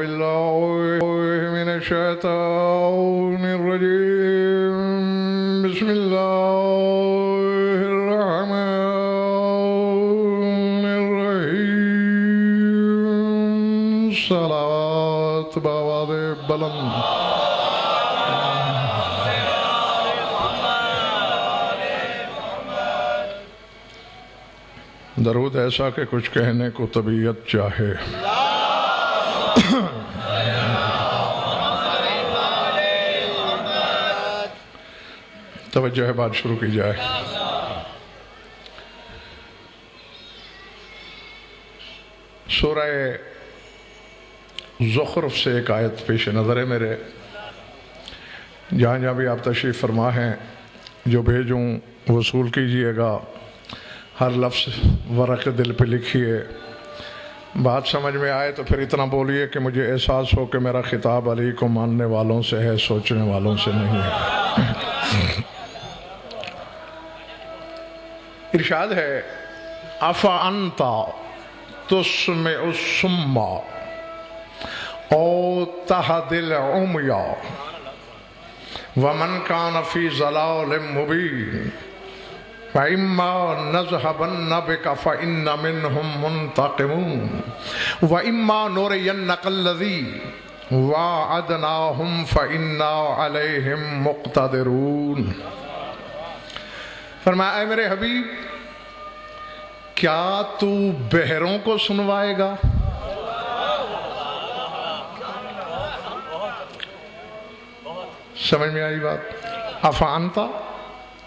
بالله من الشيطان الرجيم بسم الله الرحمن الرحيم صلوات بآواز بلند درود ایسا کہ کچھ کہنے کو طبیعت چاہے توجہ ہے، بات شروع کی جائے۔ سورہ زخرف سے ایک آیت پیش نظر ہے میرے، جہاں جہاں بھی آپ تشریف فرما ہیں جو بھیجوں وصول کیجئے گا، ہر لفظ ورق دل پہ لکھیے، بات سمجھ میں آئے تو پھر اتنا بولیے کہ مجھے احساس ہو کہ میرا خطاب علی کو ماننے والوں سے ہے، سوچنے والوں سے نہیں ہے۔ ارشاد ہے افانت تسمع الصم او تہدی العمی ومن کان فی ضلال مبین فَإِمَّا نَذْهَبَنَّ بِكَ فَإِنَّ مِنْهُمْ مُنْتَقِمُونَ وَإِمَّا نُرِيَنَّكَ الَّذِي وَعَدْنَاهُمْ فَإِنَّا عَلَيْهِمْ مُقْتَدِرُونَ۔ فرمایا اے میرے حبیب، کیا تو بہروں کو سنوائے گا؟ سمجھ میں آئی بات؟ افانتا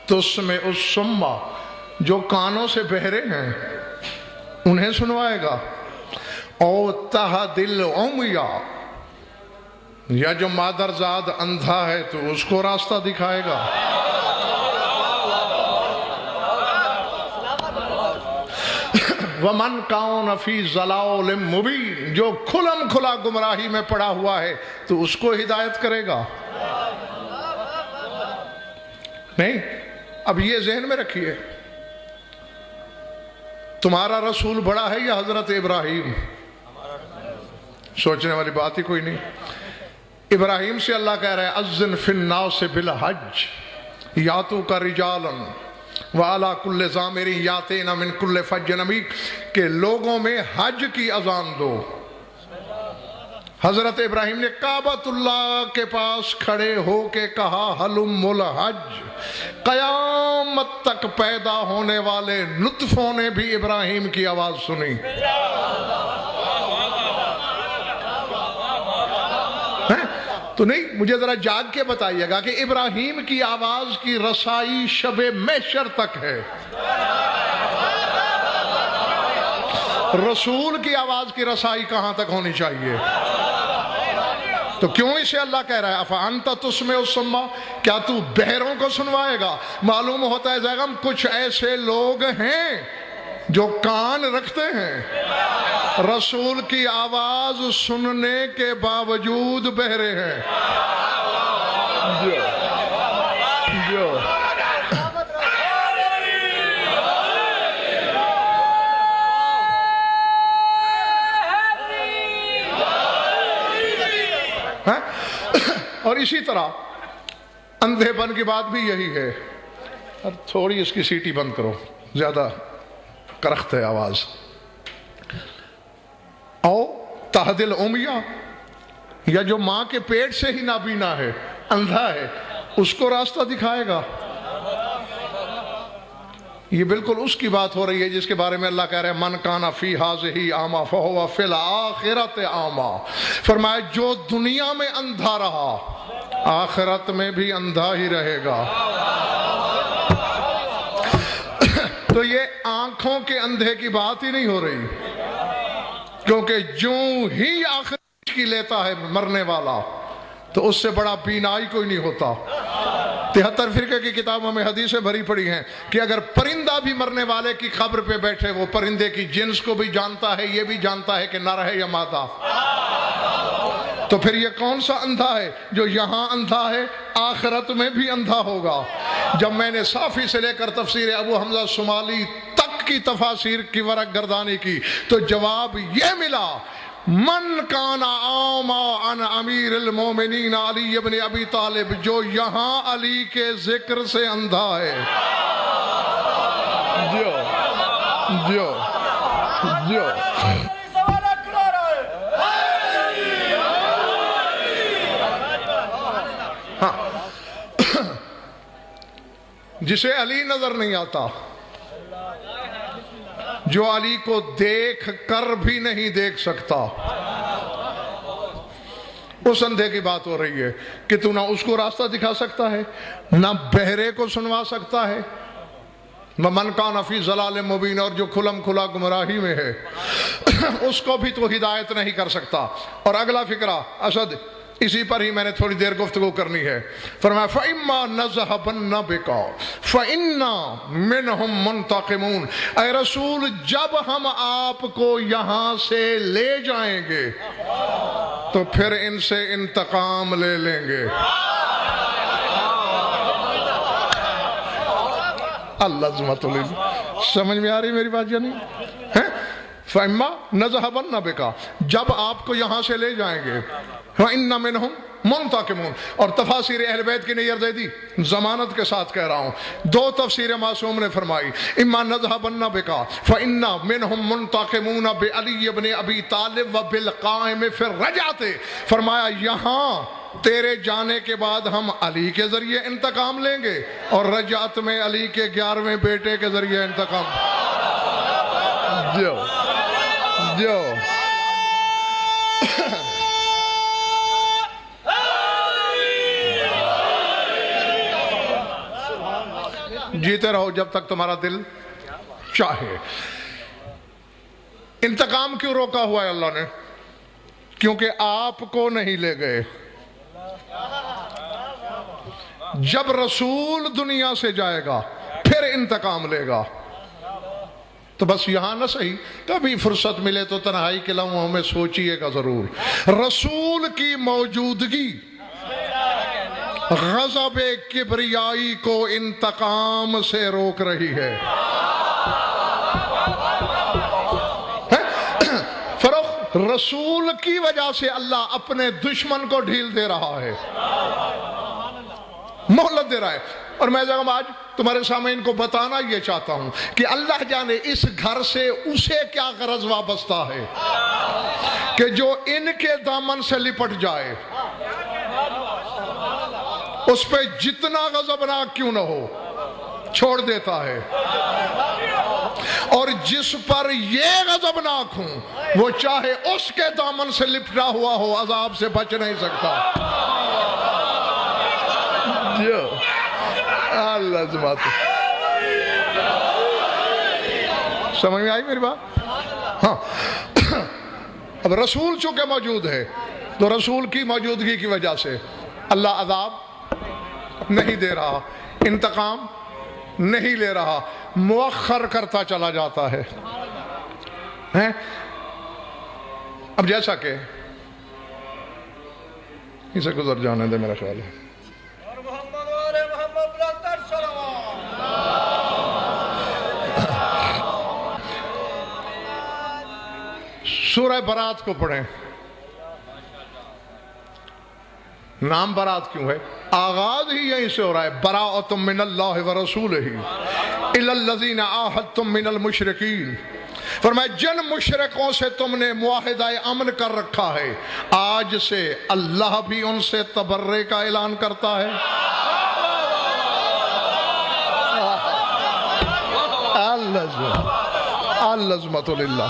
تسمع الصم، جو کانوں سے بہرے ہیں انہیں سنوائے گا، او تہدی العمی، یا جو مادرزاد اندھا ہے تو اس کو راستہ دکھائے گا۔ وَمَنْ كَانَ فِي ضَلَالٍ مُبِينٍ، جو کھلم کھلا گمراہی میں پڑا ہوا ہے تو اس کو ہدایت کرے گا۔ نہیں، اب یہ ذہن میں رکھیے، تمہارا رسول بڑا ہے یا حضرت ابراہیم؟ سوچنے والی بات ہی کوئی نہیں۔ ابراہیم سے اللہ کہہ رہا ہے اذن فی الناس بالحج یاتوک رجالا وعلی کل ضامر یاتین من کل فج عمیق، کہ لوگوں میں حج کی اذان دو۔ حضرت ابراہیم نے کعبۃ اللہ کے پاس کھڑے ہو کے کہا حلم الحج، قیامت تک پیدا ہونے والے نطفوں نے بھی ابراہیم کی آواز سنی۔ تو نہیں، مجھے ذرا جاگ کے بتائیے گا کہ ابراہیم کی آواز کی رسائی شب محشر تک ہے، رسول کی آواز کی رسائی کہاں تک ہونی چاہیے؟ تو کیوں اسے اللہ کہہ رہا ہے افانت تسمع الصم، کیا تو بہروں کو سنوائے گا؟ معلوم ہوتا ہے زیغم کچھ ایسے لوگ ہیں جو کان رکھتے ہیں، رسول کی آواز سننے کے باوجود بہرے ہیں۔ اور اسی طرح اندھے پن کی بات بھی یہی ہے۔ تھوڑی اس کی سیٹی بند کرو، زیادہ کرخت ہے آواز۔ او تہدی العمی، یا جو ماں کے پیٹ سے ہی نابینا ہے، اندھا ہے، اس کو راستہ دکھائے گا۔ یہ بالکل اس کی بات ہو رہی ہے جس کے بارے میں اللہ کہہ رہے ہیں من کان فی ہذہ اعمی فہو فی الآخرۃ اعمی، فرمایا جو دنیا میں اندھا رہا آخرت میں بھی اندھا ہی رہے گا۔ تو یہ آنکھوں کے اندھے کی بات ہی نہیں ہو رہی، کیونکہ جو ہی آخرت کی لیتا ہے مرنے والا تو اس سے بڑا بینائی کوئی نہیں ہوتا۔ 73 فرقے کی کتابوں میں حدیثیں بھری پڑی ہیں کہ اگر پرندہ بھی مرنے والے کی قبر پہ بیٹھے، وہ پرندے کی جنس کو بھی جانتا ہے، یہ بھی جانتا ہے کہ نر ہے یا مادہ۔ تو پھر یہ کون سا اندھا ہے؟ جو یہاں اندھا ہے آخرت میں بھی اندھا ہوگا۔ جب میں نے صافی سے لے کر تفسیر ابو حمزہ شمالی تک کی تفاسیر کی ورق گردانی کی تو جواب یہ ملا من کان عاما عن امیر المومنین علی ابن ابی طالب، جو یہاں علی کے ذکر سے اندھا ہے. جو جسے علی نظر نہیں آتا، جو علی کو دیکھ کر بھی نہیں دیکھ سکتا، اس اندھے کی بات ہو رہی ہے کہ تو نہ اس کو راستہ دکھا سکتا ہے، نہ بہرے کو سنوا سکتا ہے. من کان فی ضلال مبین، اور جو کھلم کھلا گمراہی میں ہے اس کو بھی تو ہدایت نہیں کر سکتا. اور اگلا فقرہ اسد، اسی پر ہی میں نے تھوڑی دیر گفتگو کرنی ہے. فرمایا فَإِمَّا نَذْهَبَنَّ بِكَ فَإِنَّا مِنْهُمْ مُنْتَقِمُونَ، اے رسول جب ہم آپ کو یہاں سے لے جائیں گے تو پھر ان سے انتقام لے لیں گے. اللہ عظمت اللہ، سمجھ میں آ رہی میری بات یا نہیں؟ فَإِمَّا نَذْهَبَنَّ بِكَ، جب آپ کو یہاں سے لے جائیں گے، وَإِنَّ مِنْهُمْ مُنْتَقِمُونَ. اور تفاسیر اہل بیت کی نیر دے دی، ضمانت کے ساتھ کہہ رہا ہوں. دو تفسیر معصوم نے فرمائی، اِمَّا نَذْهَبَنَّ بِكَ فَإِنَّ مِنْهُمْ مُنْتَقِمُونَ بِعَلِيِّ بْنِ أَبِي طالب وَبِالْقَائِمِ فِي الرَّجْعَةِ. فرمایا یہاں تیرے جانے کے بعد ہم علی کے ذریعے انتقام لیں گے، اور رجعت میں علی کے 11ویں بیٹے کے ذریعے انتقام. جو جیتے رہو جب تک تمہارا دل چاہے. انتقام کیوں روکا ہوا ہے اللہ نے؟ کیونکہ آپ کو نہیں لے گئے. جب رسول دنیا سے جائے گا پھر انتقام لے گا. تو بس یہاں نہ صحیح، کبھی فرصت ملے تو تنہائی کے لمحوں میں سوچئے گا ضرور. رسول کی موجودگی غضب کبریائی کو انتقام سے روک رہی ہے. فروخ رسول کی وجہ سے اللہ اپنے دشمن کو ڈھیل دے رہا ہے، مہلت دے رہا ہے. اور میں آج تمہارے سامعین کو بتانا یہ چاہتا ہوں کہ اللہ جانے اس گھر سے اسے کیا غرض وابستہ ہے کہ جو ان کے دامن سے لپٹ جائے، اس پہ جتنا غضبناک کیوں نہ ہو چھوڑ دیتا ہے، اور جس پر یہ غضبناک ہوں وہ چاہے اس کے دامن سے لپٹا ہوا ہو عذاب سے بچ نہیں سکتا. اللہ عظمت، سمجھ میں آئی میری بات؟ ہاں. اب رسول چونکہ موجود ہے تو رسول کی موجودگی کی وجہ سے اللہ عذاب نہیں دے رہا، انتقام نہیں لے رہا، مؤخر کرتا چلا جاتا ہے. اب جیسا کہ اسے گزر جانے دے میرا خیال ہے. سورہ برات کو پڑھیں. نام برات کیوں ہے؟ آغاز ہی یہیں سے ہو رہا ہے، براءۃ من اللہ ورسولہ الی الذین عاہدتم من المشرکین. فرمایا جن مشرکوں سے تم نے معاہدہ امن کر رکھا ہے، آج سے اللہ بھی ان سے تبرئے کا اعلان کرتا ہے. العظمت للہ.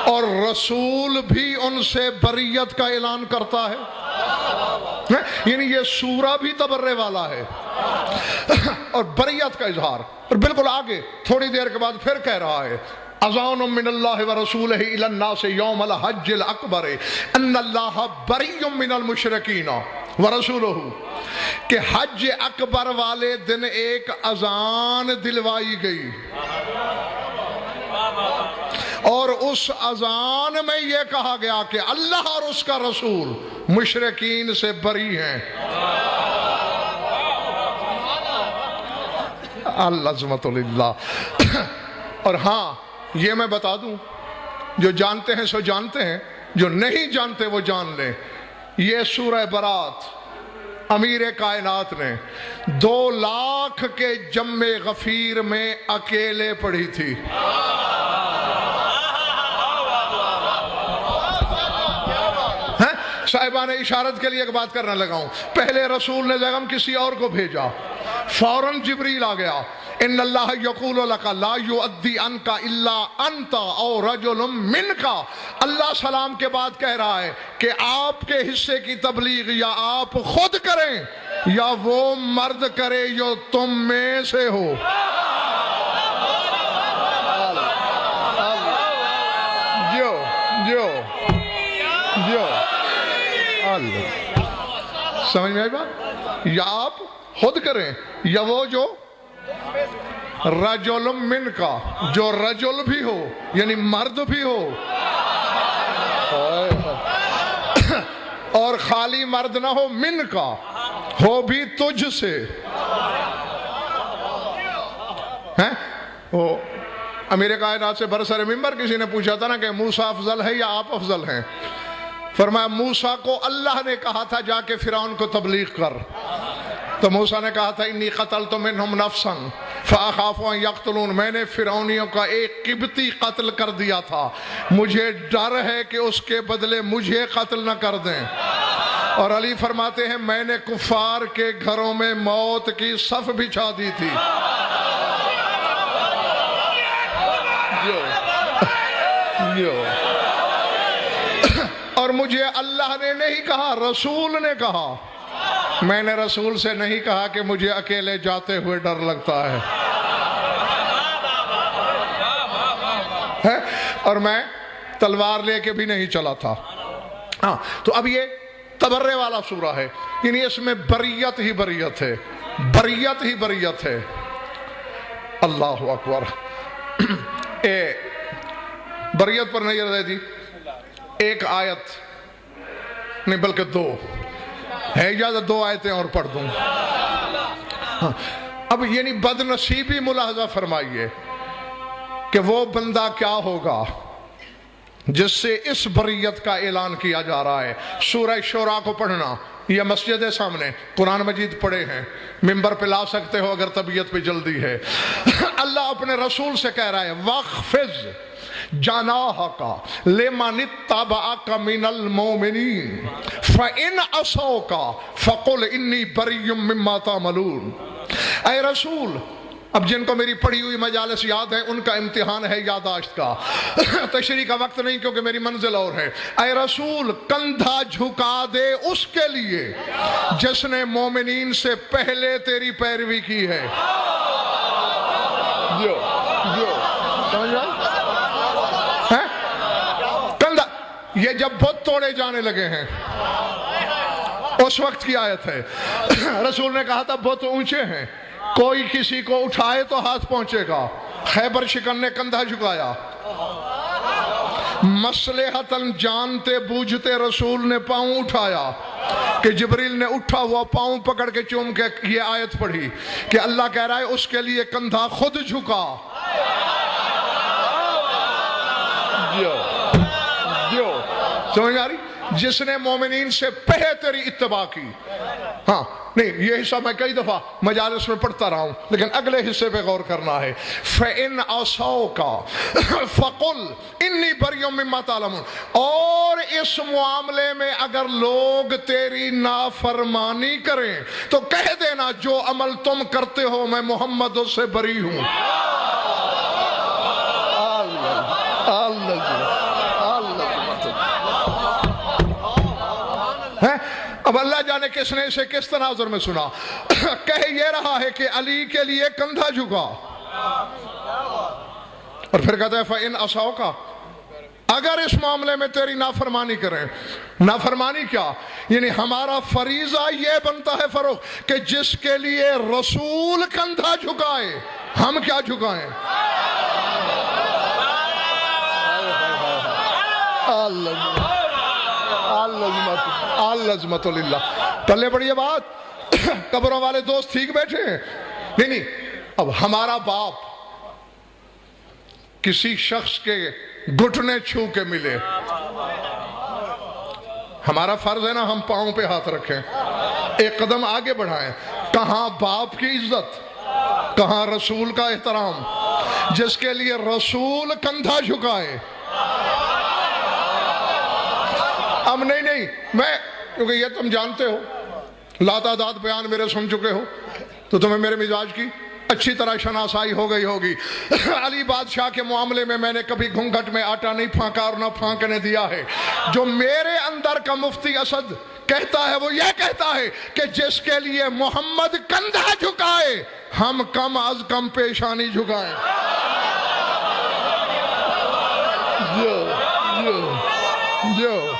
اور رسول بھی ان سے بریت کا اعلان کرتا ہے. یعنی یہ سورہ بھی تبرے والا ہے اور بریت کا اظہار. اور بالکل آگے تھوڑی دیر کے بعد پھر کہہ رہا ہے اذان من اللہ ورسولہ الی الناس یوم الحج الاکبر ان اللہ بری من المشرکین ورسولہ، کہ حج اکبر والے دن ایک اذان دلوائی گئی اور اس اذان میں یہ کہا گیا کہ اللہ اور اس کا رسول مشرکین سے بری ہیں. العظمت للہ. اور ہاں یہ میں بتا دوں جو جانتے ہیں سو جانتے ہیں، جو نہیں جانتے وہ جان لیں۔ یہ سورہ برات امیر کائنات نے 2 لاکھ کے جم غفیر میں اکیلے پڑھی تھی۔ صاحبان اشارت کے لیے ایک بات کرنے لگا ہوں، پہلے رسول نے زیغم کسی اور کو بھیجا، فوراً جبریل آ گیا، ان اللہ یقول لک لا یؤدی عنک الا انت او رجل منک، اللہ سلام کے بعد کہہ رہا ہے کہ آپ کے حصے کی تبلیغ یا آپ خود کریں یا وہ مرد کرے جو تم میں سے ہو۔ جو سمجھ میں آئی بات؟ یا آپ خود کریں یا وہ جو رجل من کا، جو رجل بھی ہو یعنی مرد بھی ہو، اور خالی مرد نہ ہو، من کا ہو بھی تجھ سے۔ وہ امیر کائنات سے برسر منبر کسی نے پوچھا تھا نا کہ موسیٰ افضل ہے یا آپ افضل ہیں؟ فرمایا موسیٰ کو اللہ نے کہا تھا جا کے فرعون کو تبلیغ کر، تو موسیٰ نے کہا تھا انی قتلت منہم نفسا فاخاف ان یقتلون، میں نے فرعونیوں کا ایک قبطی قتل کر دیا تھا، مجھے ڈر ہے کہ اس کے بدلے مجھے قتل نہ کر دیں۔ اور علی فرماتے ہیں میں نے کفار کے گھروں میں موت کی صف بچھا دی تھی۔ اور مجھے اللہ نے نہیں کہا، رسول نے کہا، میں نے رسول سے نہیں کہا کہ مجھے اکیلے جاتے ہوئے ڈر لگتا ہے، اور میں تلوار لے کے بھی نہیں چلا تھا۔ ہاں تو اب یہ تبرے والا سورہ ہے، یعنی اس میں بریت ہی بریت ہے، بریت ہی بریت ہے۔ اللہ اکبر۔ بریت پر نظر دے دی، ایک آیت نہیں بلکہ 2 ہے، اجازت 2 آیتیں اور پڑھ دوں۔ اب یعنی بد نصیبی ملاحظہ فرمائیے کہ وہ بندہ کیا ہوگا جس سے اس بریت کا اعلان کیا جا رہا ہے۔ سورہ شورا کو پڑھنا، یہ مسجد ہے سامنے، قرآن مجید پڑھے ہیں، ممبر پہ لا سکتے ہو اگر طبیعت پہ جلدی ہے۔ اللہ اپنے رسول سے کہہ رہا ہے وَاخْفِضْ جَنَاحَكَ لِمَنِ اتَّبَعَكَ مِنَ الْمُؤْمِنِينَ فَإِنْ عَصَوْكَ فَقُلْ إِنِّي بَرِيٌّ مِّمَّا تَعْمَلُونَ۔ اے رسول، اب جن کو میری پڑھی ہوئی مجالس یاد ہے ان کا امتحان ہے یادداشت کا، تشریح کا وقت نہیں کیونکہ میری منزل اور ہے۔ اے رسول، کندھا جھکا دے اس کے لیے جس نے مومنین سے پہلے تیری پیروی کی ہے۔ سمجھ رہا؟ کندھا، یہ جب بت توڑے جانے لگے ہیں اس وقت کی آیت ہے۔ رسول نے کہا تھا بت اونچے ہیں، کوئی کسی کو اٹھائے تو ہاتھ پہنچے گا۔ خیبر شکن نے کندھا جھکایا، مصلحتاً جانتے بوجھتے رسول نے پاؤں اٹھایا کہ جبریل نے اٹھا ہوا پاؤں پکڑ کے چوم کے یہ آیت پڑھی کہ اللہ کہہ رہا ہے اس کے لیے کندھا خود جھکا۔ سمجھ آ رہی؟ جس نے مومنین سے پہلے تیری اتباع کی۔ ہاں نہیں، یہ حصہ میں کئی دفعہ مجالس میں پڑھتا رہا ہوں لیکن اگلے حصے پہ غور کرنا ہے۔ فَإِنْ عَصَوْكَ فَقُلْ إِنِّي بَرِيٌّ مِّمَّا تَعْلَمُونَ، اور اس معاملے میں اگر لوگ تیری نافرمانی کریں تو کہہ دینا جو عمل تم کرتے ہو میں محمد اس سے بری ہوں۔ اب اللہ جانے کس نے اسے کس تناظر میں سنا۔ کہہ یہ رہا ہے کہ علی کے لیے کندھا جھکا، اور پھر کہتا ہے فَإِنْ عَصَوْكَ، اگر اس معاملے میں تیری نافرمانی کریں۔ نافرمانی کیا؟ یعنی ہمارا فریضہ یہ بنتا ہے فروغ کہ جس کے لیے رسول کندھا جھکائے ہم کیا جھکائیں؟ العظمت للہ۔ پلے پڑھیے بات، قبروں والے دوست ٹھیک بیٹھے ہیں؟ نہیں، اب ہمارا باپ کسی شخص کے گھٹنے چھو کے ملے۔ ہمارا فرض ہے نا ہم پاؤں پہ ہاتھ رکھیں، ایک قدم آگے بڑھائیں۔ کہاں باپ کی عزت، کہاں رسول کا احترام، جس کے لیے رسول کندھا جھکائے۔ اب نہیں میں، کیونکہ یہ تم جانتے ہو، لاتعداد بیان میرے سن چکے ہو، تو تمہیں میرے مزاج کی اچھی طرح شناسائی ہو گئی ہوگی۔ علی بادشاہ کے معاملے میں نے کبھی گھونگھٹ میں آٹا نہیں پھانکا اور نہ پھانکنے دیا ہے۔ جو میرے اندر کا مفتی اسد کہتا ہے وہ یہ کہتا ہے کہ جس کے لیے محمد کندھا جھکائے ہم کم از کم پیشانی جھکائیں۔ جو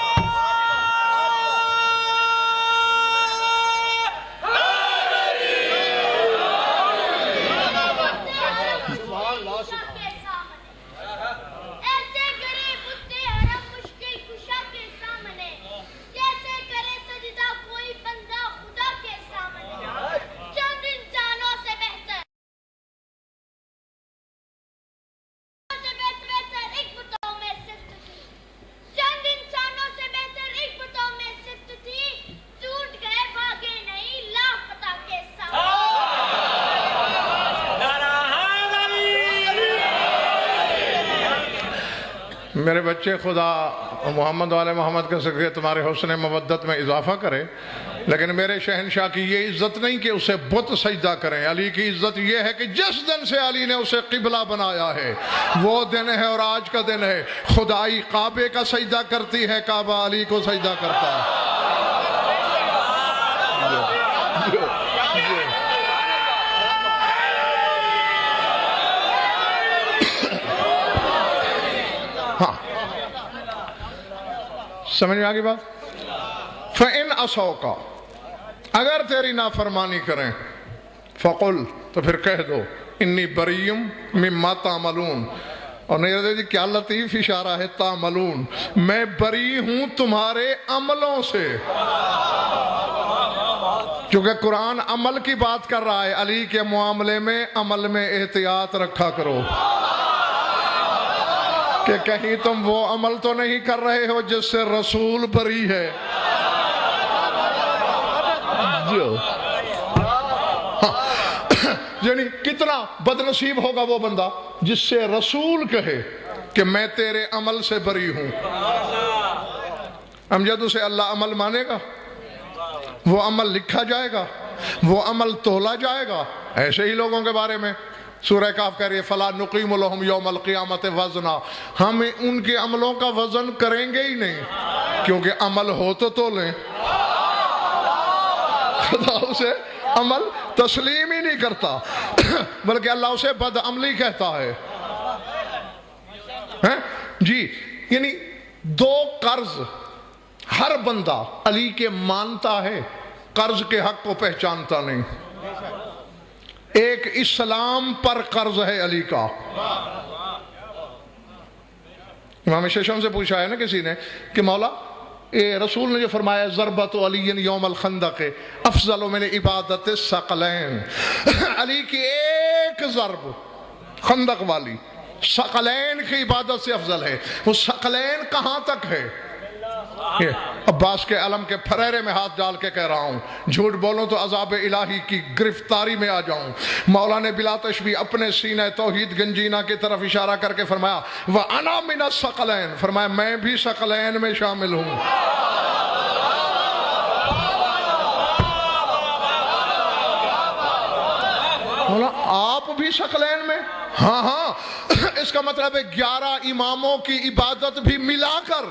میرے بچے، خدا محمد والے محمد کے صدقے تمہارے حسن مودت میں اضافہ کرے، لیکن میرے شہنشاہ کی یہ عزت نہیں کہ اسے بت سجدہ کریں۔ علی کی عزت یہ ہے کہ جس دن سے علی نے اسے قبلہ بنایا ہے وہ دن ہے، اور آج کا دن ہے۔ خدائی کعبے کا سجدہ کرتی ہے، کعبہ علی کو سجدہ کرتا ہے۔ ہاں، سمجھ میں آگئی بات؟ فَإِنْ أَصَوْكَ، اگر تیری نافرمانی کریں، فَقُلْ، تو پھر کہہ دو، اِنِّي بَرِيٌّ مِّمَّا تَعْمَلُونَ، اور نہیں کیا لطیف اشارہ ہے، تعملون، میں بری ہوں تمہارے عملوں سے۔ چونکہ قرآن عمل کی بات کر رہا ہے، علی کے معاملے میں عمل میں احتیاط رکھا کرو کہ کہیں تم وہ عمل تو نہیں کر رہے ہو جس سے رسول بری ہے۔ یعنی کتنا بد نصیب ہوگا وہ بندہ جس سے رسول کہے کہ میں تیرے عمل سے بری ہوں۔ امجد اسے اللہ عمل مانے گا؟ وہ عمل لکھا جائے گا؟ وہ عمل تولا جائے گا؟ ایسے ہی لوگوں کے بارے میں سورہ کاف کہہ رہی ہے فَلَا نُقِيمُ لَهُمْ يَوْمَ الْقِيَامَةِ وَزْنًا، ہم ان کے عملوں کا وزن کریں گے ہی نہیں، کیونکہ عمل ہو تو لیں۔ خدا اسے عمل تسلیم ہی نہیں کرتا، بلکہ اللہ اسے بد عملی کہتا ہے۔ جی، یعنی دو قرض ہر بندہ علی کے مانتا ہے، قرض کے حق کو پہچانتا نہیں۔ ایک اسلام پر قرض ہے علی کا۔ امام ششم سے پوچھا ہے نا کسی نے کہ مولا رسول نے جو فرمایا ضربت علی یوم الخندق افضل من عبادت الثقلین، علی کی ایک ضرب خندق والی ثقلین کی عبادت سے افضل ہے۔ وہ ثقلین کہاں تک ہے؟ عباس کے علم کے پھریرے میں ہاتھ ڈال کے کہہ رہا ہوں، جھوٹ بولوں تو عذاب الہی کی گرفتاری میں آ جاؤں۔ مولا نے بلا تشبیہ اپنے سینہ توحید گنجینہ کی طرف اشارہ کر کے فرمایا وَأَنَا مِنَ الثَّقَلَيْنِ، فرمایا میں بھی ثقلین میں شامل ہوں۔ مولا آپ بھی ثقلین میں؟ ہاں ہاں، اس کا مطلب ہے 11 اماموں کی عبادت بھی ملا کر۔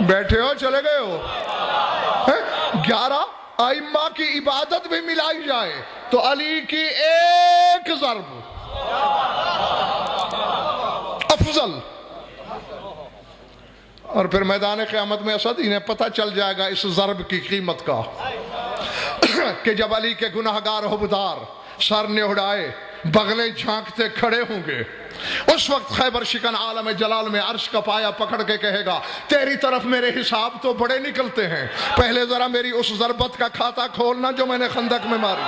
بیٹھے ہو چلے گئے ہو؟ 11 ائمہ کی عبادت بھی ملائی جائے تو علی کی ایک ضرب افضل۔ اور پھر میدان قیامت میں اسد انہیں پتہ چل جائے گا اس ضرب کی قیمت کا، کہ جب علی کے گناہگار حبدار سر نے اڑائے بغلیں جھانکتے کھڑے ہوں گے، اس وقت خیبر شکن عالم جلال میں عرش کا پایا پکڑ کے کہے گا تیری طرف میرے حساب تو بڑے نکلتے ہیں، پہلے ذرا میری اس ضربت کا کھاتا کھولنا جو میں نے خندق میں ماری۔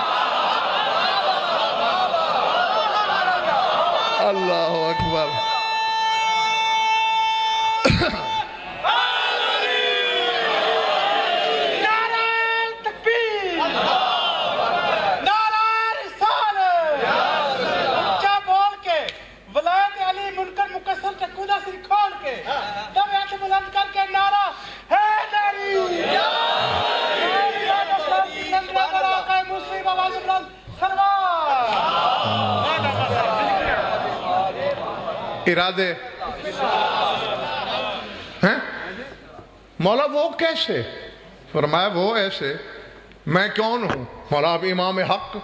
اللہ اکبر. کھول کے تب ایسے بلند کر کے نعرہ حیدری مسلم آواز بلند سلوات. ارادے ہیں مولا وہ کیسے؟ فرمایا وہ ایسے. میں کون ہوں؟ مولا اب امام حق.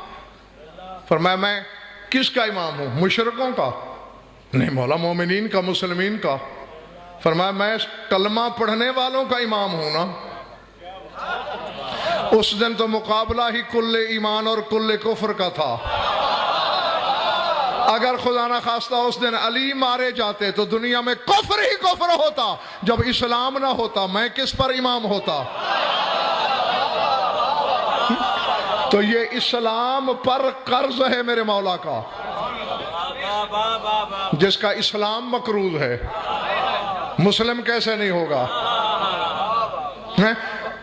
فرمایا میں کس کا امام ہوں؟ مشرکوں کا؟ نہیں مولا مومنین کا، مسلمین کا. فرمایا میں کلمہ پڑھنے والوں کا امام ہوں نا. اس دن تو مقابلہ ہی کل ایمان اور کل کفر کا تھا. اگر خدا نہ خواستہ اس دن علی مارے جاتے تو دنیا میں کفر ہی کفر ہوتا. جب اسلام نہ ہوتا میں کس پر امام ہوتا؟ تو یہ اسلام پر قرض ہے میرے مولا کا، جس کا اسلام مقروض ہے. مسلم کیسے نہیں ہوگا؟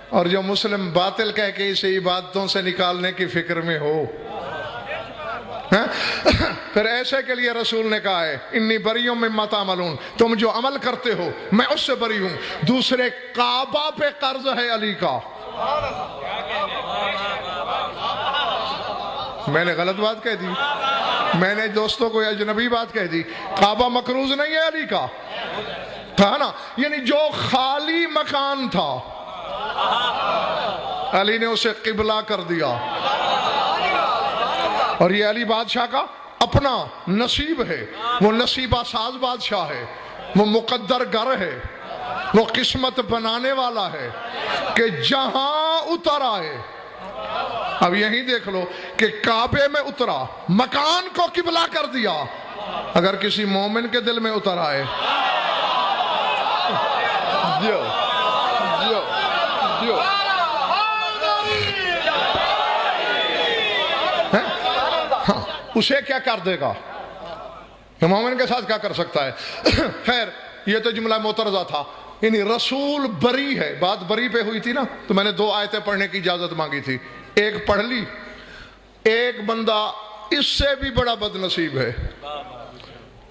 اور جو مسلم باطل کہہ کے اسے عبادتوں سے نکالنے کی فکر میں ہو، پھر ایسے کے لیے رسول نے کہا ہے انی بریوں مما تعملون، تم جو عمل کرتے ہو میں اس سے بری ہوں. دوسرے کعبہ پہ قرض ہے علی کا. میں نے غلط بات کہہ دی، میں نے دوستوں کو اجنبی بات کہہ دی. کعبہ مقروض نہیں ہے علی کا، تھا نا. یعنی جو خالی مکان تھا علی نے اسے قبلہ کر دیا. اور یہ علی بادشاہ کا اپنا نصیب ہے. وہ نصیبہ ساز بادشاہ ہے، وہ مقدر گر ہے، وہ قسمت بنانے والا ہے کہ جہاں اتر آئے. اب یہی دیکھ لو کہ کعبے میں اترا، مکان کو قبلہ کر دیا. اگر کسی مومن کے دل میں اتر آئے اسے کیا کر دے گا؟ مومن کے ساتھ کیا کر سکتا ہے؟ خیر یہ تو جملہ معترضہ تھا. یعنی رسول بری ہے. بات بری پہ ہوئی تھی نا، تو میں نے 2 آیتیں پڑھنے کی اجازت مانگی تھی. ایک پڑھ لی. ایک بندہ اس سے بھی بڑا بد نصیب ہے،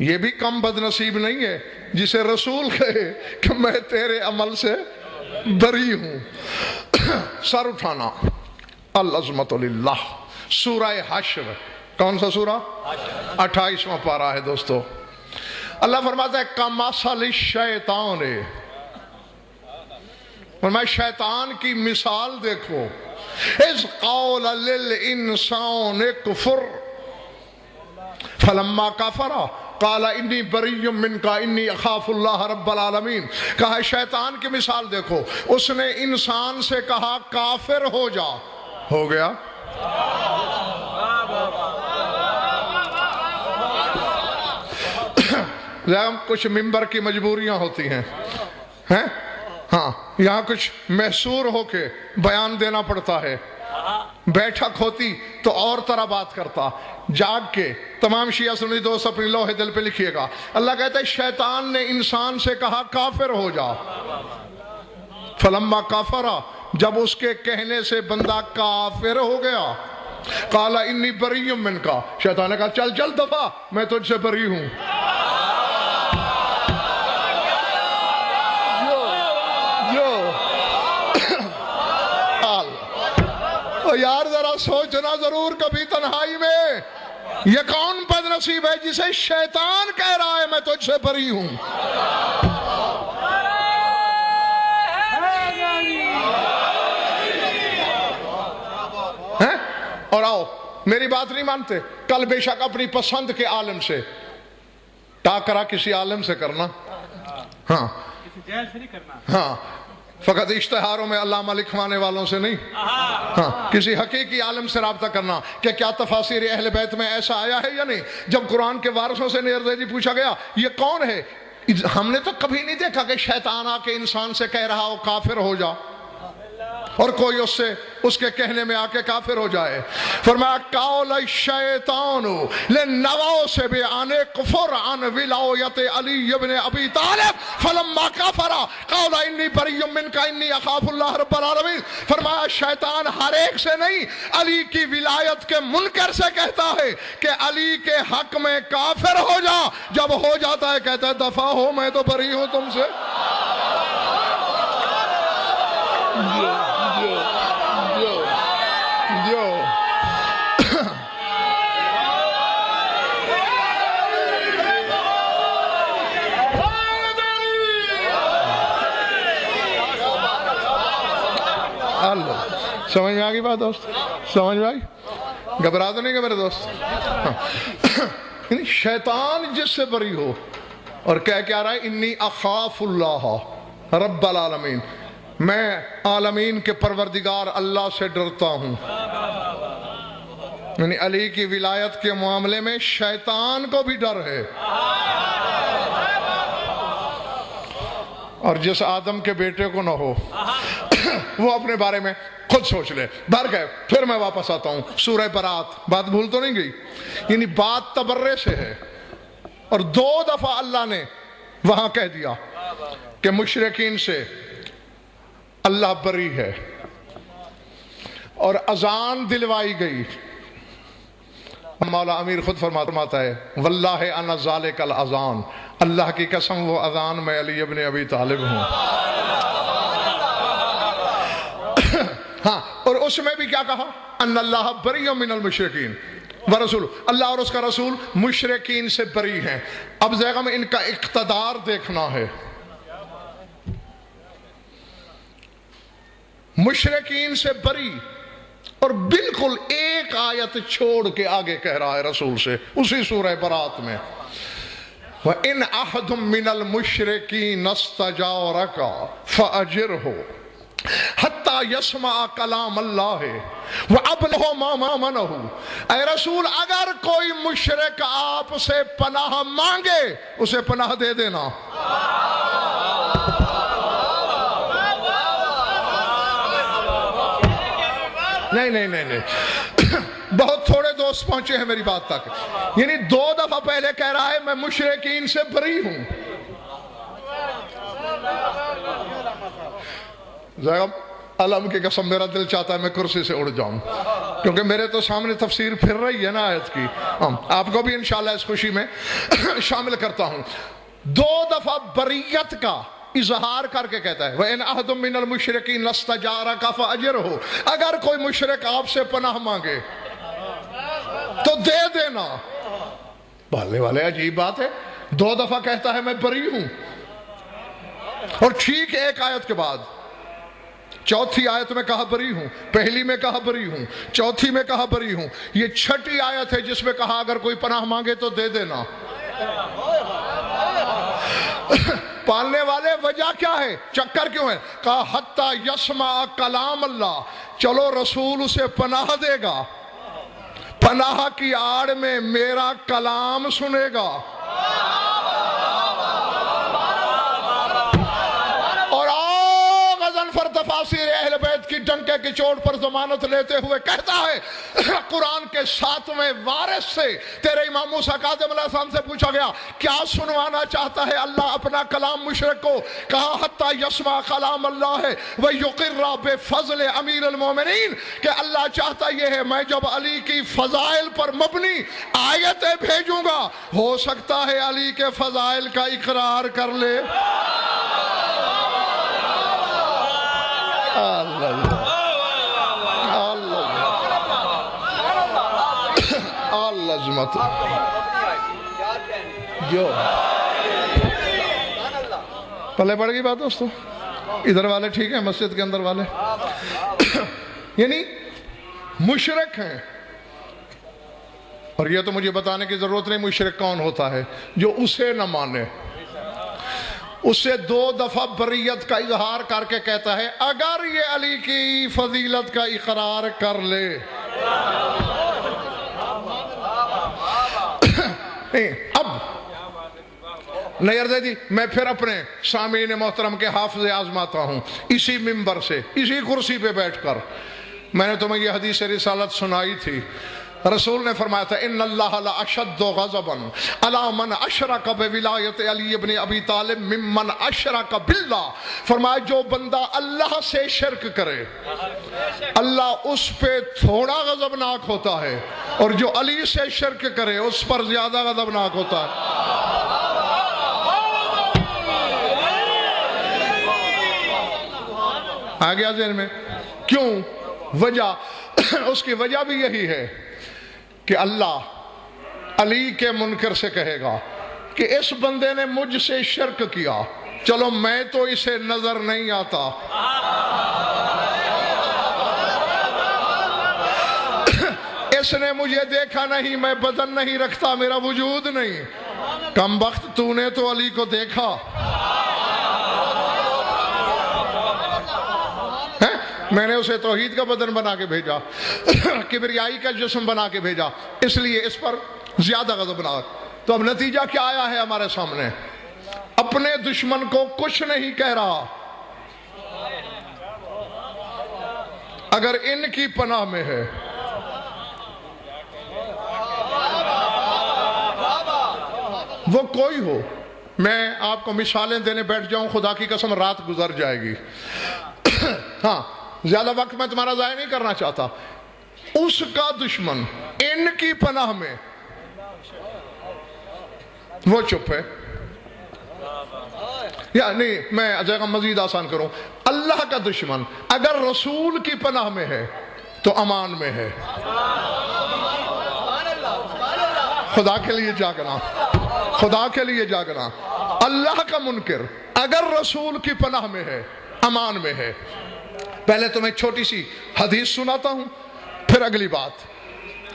یہ بھی کم بد نصیب نہیں ہے، جسے رسول کہے کہ میں تیرے عمل سے بری ہوں. سر اٹھانا. العظمت للہ. سورہ حشر. کون سا سورہ؟ 28واں پارہ ہے دوستو. اللہ فرماتا ہے کمثل الشیطان، فرمایا شیطان کی مثال دیکھو. اذ قال للانسان اکفر فلما کفر قال انی بری منک انی اخاف اللہ رب العالمین. کہا شیطان کی مثال دیکھو، اس نے انسان سے کہا کافر ہو جا، ہو گیا. کچھ ممبر کی مجبوریاں ہوتی ہیں، ہاں یہاں کچھ محصور ہو کے بیان دینا پڑتا ہے. بیٹھک ہوتی تو اور طرح بات کرتا. جاگ کے تمام شیعہ سنی دوست اپنی لوح دل پہ لکھیے گا. اللہ کہتا ہے شیطان نے انسان سے کہا کافر ہو جا. فلما کافرا، جب اس کے کہنے سے بندہ کافر ہو گیا، قال انی بری منک، شیطان نے کہا چل چل دفع، میں تجھ سے بری ہوں. یار ذرا سوچنا ضرور کبھی تنہائی میں، یہ کون بد نصیب ہے جسے شیطان کہہ رہا ہے میں تجھ سے بری ہوں. اور آؤ میری بات نہیں مانتے، کل بے شک اپنی پسند کے عالم سے ٹاکرا کسی عالم سے کرنا، ہاں ہاں، فقط اشتہاروں میں علامہ لکھوانے والوں سے نہیں، ہاں کسی حقیقی عالم سے رابطہ کرنا کہ کیا تفاسیر اہل بیت میں ایسا آیا ہے یا نہیں. جب قرآن کے وارثوں سے نیرزیدی پوچھا گیا یہ کون ہے، ہم نے تو کبھی نہیں دیکھا کہ شیطان آ کے انسان سے کہہ رہا ہو کافر ہو جا. اور کوئی اس کے کہنے میں آ کے کافر ہو جائے. فرمایا قول الشیطان للنواصب عن کفر عن ولایت علی ابن ابی طالب فلما کفر قال انی بری منک انی اخاف اللہ رب العالمین. فرمایا شیطان ہر ایک سے نہیں، علی کی ولایت کے منکر سے کہتا ہے کہ علی کے حق میں کافر ہو جا. جب ہو جاتا ہے کہتا ہے دفع ہو، میں تو بری ہوں تم سے. اللہ سمجھ میں آگئی بات دوست؟ سمجھ میں آئی؟ گھبرا تو نہیں گا میرے دوست؟ شیطان جس سے بری ہو اور کہہ کے آ رہا ہے انی اخاف اللہ رب العالمین، میں عالمین کے پروردگار اللہ سے ڈرتا ہوں. یعنی علی کی ولایت کے معاملے میں شیطان کو بھی ڈر ہے. اور جس آدم کے بیٹے کو نہ ہو وہ اپنے بارے میں خود سوچ لے. ڈر گئے. پھر میں واپس آتا ہوں سورہ برات. بات بھول تو نہیں گئی؟ یعنی بات تبرے سے ہے. اور 2 دفعہ اللہ نے وہاں کہہ دیا کہ مشرکین سے اللہ بری ہے. اور اذان دلوائی گئی. مولا امیر خود فرماتا ہے واللہ انا ذالک الاذان، اللہ کی قسم وہ اذان میں علی ابن ابی طالب ہوں. ہاں، اور اس میں بھی کیا کہا؟ ان اللہ بری من المشرکین ورسول، اللہ اور اس کا رسول مشرکین سے بری ہیں. اب ذرا میں ان کا اقتدار دیکھنا ہے. مشرکین سے بری، اور بالکل ایک آیت چھوڑ کے آگے کہہ رہا ہے رسول سے اسی سورہ برات میں وَإِنْ أَحَدٌ مِّنَ الْمُشْرِكِينَ اسْتَجَارَكَ فَأَجِرْهُ حَتَّى يَسْمَعَ كَلَامَ اللَّهِ وَأَبْلِغْهُ مَا مَنَهُ. اے رسول اگر کوئی مشرک آپ سے پناہ مانگے اسے پناہ دے دینا. نہیں بہت تھوڑے دوست پہنچے ہیں میری بات تک. یعنی 2 دفعہ پہلے کہہ رہا ہے میں مشرکین سے بری ہوں. علم کی قسم میرا دل چاہتا ہے میں کرسی سے اڑ جاؤں، کیونکہ میرے تو سامنے تفسیر پھر رہی ہے نا آیت کی. آپ کو بھی انشاءاللہ اس خوشی میں شامل کرتا ہوں. 2 دفعہ بریت کا اظہار کر کے کہتا ہے وَإِنْ أَحَدٌ مِّنَ الْمُشْرِكِينَ اسْتَجَارَكَ فَأَجِرْهُ، اگر کوئی مشرک آپ سے پناہ مانگے تو دے دینا. بھالنے والے عجیب بات ہے، 2 دفعہ کہتا ہے میں بری ہوں، اور ٹھیک ایک آیت کے بعد 4تھی آیت میں کہا بری ہوں، پہلی میں کہا بری ہوں، 4تھی میں کہا بری ہوں. یہ 6ٹھی آیت ہے جس میں کہا اگر کوئی پناہ مانگے تو دے دینا. پالنے والے وجہ کیا ہے؟ چکر کیوں ہے؟ کہا حتی یسمع کلام اللہ، چلو رسول اسے پناہ دے گا، پناہ کی آڑ میں میرا کلام سنے گا. اور غضنفر تفاسیر اہل بیت کی ڈنکے کی چوٹ پر ضمانت لیتے ہوئے کہتا ہے قرآن کے 7ویں وارث سے تیرے امام موسیٰ کاظم علیہ السلام سے پوچھا گیا کیا سنوانا چاہتا ہے اللہ اپنا کلام مشرک کو؟ کہا حتی یسمع کلام اللہ ہے وَيُقِرَّ بِفَضْلِ امیر المومنین، کہ اللہ چاہتا یہ ہے میں جب علی کی فضائل پر مبنی آیتیں بھیجوں گا ہو سکتا ہے علی کے فضائل کا اقرار کر لے. عظمت جو پلے پڑ گئی بات دوستو. ادھر والے ٹھیک ہیں؟ مسجد کے اندر والے یعنی مشرک ہیں. اور یہ تو مجھے بتانے کی ضرورت نہیں مشرک کون ہوتا ہے، جو اسے نہ مانے. اسے 2 دفعہ بریت کا اظہار کر کے کہتا ہے اگر یہ علی کی فضیلت کا اقرار کر لے. اب نظر دے دی. میں پھر اپنے سامعین محترم کے حافظ آزماتا ہوں اسی منبر سے، اسی کرسی پہ بیٹھ کر. میں نے تمہیں یہ حدیث رسالت سنائی تھی. رسول نے فرمایا تھا ان اللہ لاشد غضبا علی من اشرک بولایت علی ابن ابی طالب ممن اشرک باللہ. فرمایا جو بندہ اللہ سے شرک کرے اللہ اس پہ تھوڑا غضبناک ہوتا ہے، اور جو علی سے شرک کرے اس پر زیادہ غضبناک ہوتا ہے. آ گیا ذہن میں؟ کیوں؟ وجہ اس کی وجہ بھی یہی ہے کہ اللہ علی کے منکر سے کہے گا کہ اس بندے نے مجھ سے شرک کیا، چلو میں تو اسے نظر نہیں آتا، اس نے مجھے دیکھا نہیں، میں بدن نہیں رکھتا، میرا وجود نہیں. کم بخت تو نے تو علی کو دیکھا. میں نے اسے توحید کا بدن بنا کے بھیجا، کبریائی کا جسم بنا کے بھیجا، اس لیے اس پر زیادہ غضبناک. تو اب نتیجہ کیا آیا ہے ہمارے سامنے؟ اپنے دشمن کو کچھ نہیں کہہ رہا، اگر ان کی پناہ میں ہے. وہ کوئی ہو، میں آپ کو مثالیں دینے بیٹھ جاؤں خدا کی قسم رات گزر جائے گی. ہاں زیادہ وقت میں تمہارا ضائع نہیں کرنا چاہتا. اس کا دشمن ان کی پناہ میں، وہ چپ ہے. یا نہیں، میں جگہ مزید آسان کروں، اللہ کا دشمن اگر رسول کی پناہ میں ہے تو امان میں ہے. خدا کے لیے جاگنا، خدا کے لیے جاگنا. اللہ کا منکر اگر رسول کی پناہ میں ہے امان میں ہے. پہلے تو میں چھوٹی سی حدیث سناتا ہوں، پھر اگلی بات.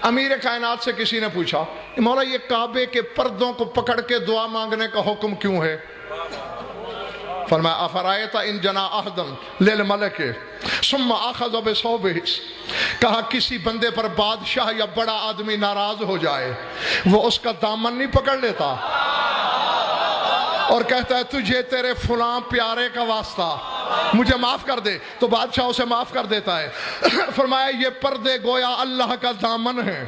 امیر کائنات سے کسی نے پوچھا مولا یہ کعبے کے پردوں کو پکڑ کے دعا مانگنے کا حکم کیوں ہے؟ فرمایا افرائیت ان جنا احدن للملک ثم اخذ بثوبہ. کہا کسی بندے پر بادشاہ یا بڑا آدمی ناراض ہو جائے، وہ اس کا دامن نہیں پکڑ لیتا اور کہتا ہے تجھے تیرے فلاں پیارے کا واسطہ مجھے معاف کر دے، تو بادشاہ اسے معاف کر دیتا ہے. فرمایا یہ پردے گویا اللہ کا دامن ہے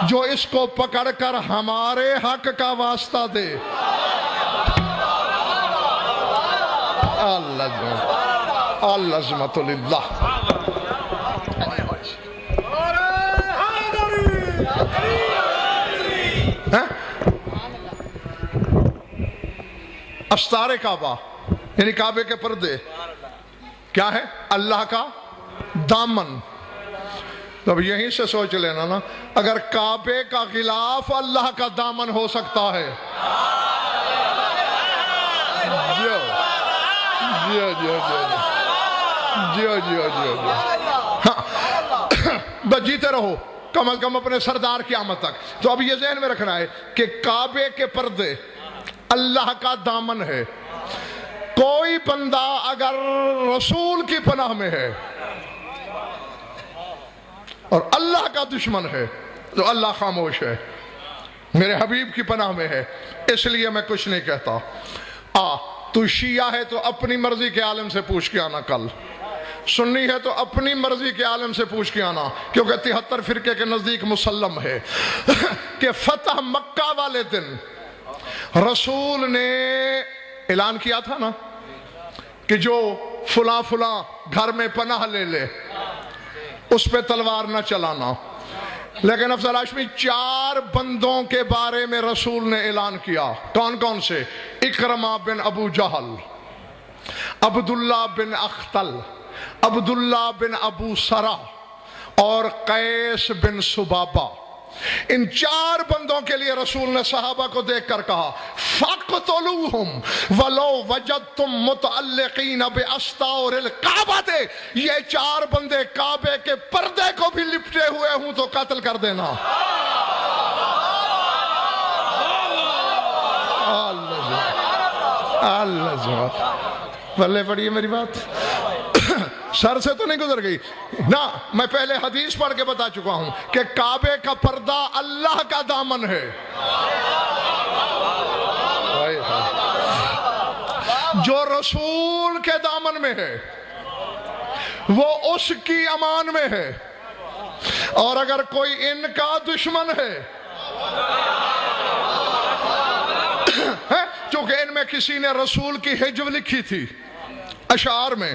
جو اس کو پکڑ کر ہمارے حق کا واسطہ دے. العظمت للہ. استار کعبہ یعنی کعبے کے پردے کیا ہے؟ اللہ کا دامن. تو اب یہیں سے سوچ لینا نا، اگر کعبے کا غلاف اللہ کا دامن ہو سکتا ہے، بس جیتے رہو کم از کم اپنے سردار قیامت تک. تو اب یہ ذہن میں رکھنا ہے کہ کعبے کے پردے اللہ کا دامن ہے. کوئی بندہ اگر رسول کی پناہ میں ہے اور اللہ کا دشمن ہے تو اللہ خاموش ہے، میرے حبیب کی پناہ میں ہے، اس لیے میں کچھ نہیں کہتا. تو شیعہ ہے تو اپنی مرضی کے عالم سے پوچھ کے آنا، کل سنی ہے تو اپنی مرضی کے عالم سے پوچھ کے آنا، کیونکہ 73 فرقے کے نزدیک مسلم ہے کہ فتح مکہ والے دن رسول نے اعلان کیا تھا نا کہ جو فلاں فلاں گھر میں پناہ لے لے اس پہ تلوار نہ چلانا. لیکن افضل ہاشمی 4 بندوں کے بارے میں رسول نے اعلان کیا. کون کون سے؟ اکرمہ بن ابو جہل، عبداللہ بن اختل، عبداللہ بن ابو سرا اور قیس بن سبابہ. ان 4 بندوں کے لیے رسول نے صحابہ کو دیکھ کر کہا فَقْتُلُوهُمْ وَلَوْ وَجَدْتُمْ مُتَعَلِّقِينَ بِأَسْتَارِ الْكَعْبَةِ. یہ 4 بندے کعبے کے پردے کو بھی لپٹے ہوئے ہوں تو قتل کر دینا. اللہ بلے پڑھیے میری بات، سر سے تو نہیں گزر گئی نا. میں پہلے حدیث پڑھ کے بتا چکا ہوں کہ کعبے کا پردہ اللہ کا دامن ہے. جو رسول کے دامن میں ہے وہ اس کی امان میں ہے، اور اگر کوئی ان کا دشمن ہے، چونکہ ان میں کسی نے رسول کی حجب لکھی تھی، اشعار میں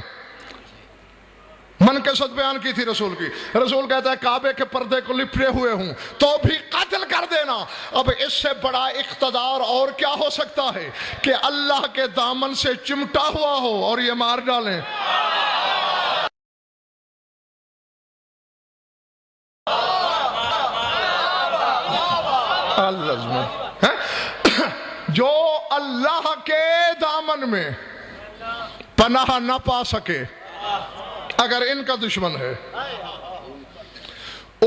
منقصد بیان کی تھی رسول کی، رسول کہتا ہے کعبے کے پردے کو لپٹے ہوئے ہوں تو بھی قتل کر دینا۔ اب اس سے بڑا اقتدار اور کیا ہو سکتا ہے کہ اللہ کے دامن سے چمٹا ہوا ہو اور یہ مار ڈالیں۔ جو اللہ کے دامن میں پناہ نہ پا سکے، اگر ان کا دشمن ہے،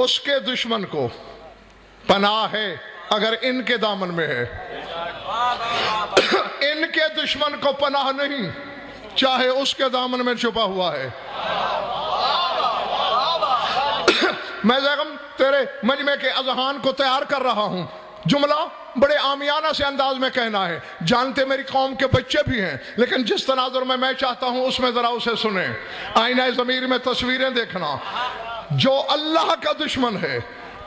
اس کے دشمن کو پناہ ہے اگر ان کے دامن میں ہے، ان کے دشمن کو پناہ نہیں چاہے اس کے دامن میں چھپا ہوا ہے۔ میں زیغم تیرے مجمع کے اذہان کو تیار کر رہا ہوں، جملہ بڑے عامیانہ سے انداز میں کہنا ہے، جانتے میری قوم کے بچے بھی ہیں، لیکن جس تناظر میں چاہتا ہوں اس میں ذرا اسے سنیں، آئینہ ضمیر میں تصویریں دیکھنا۔ جو اللہ کا دشمن ہے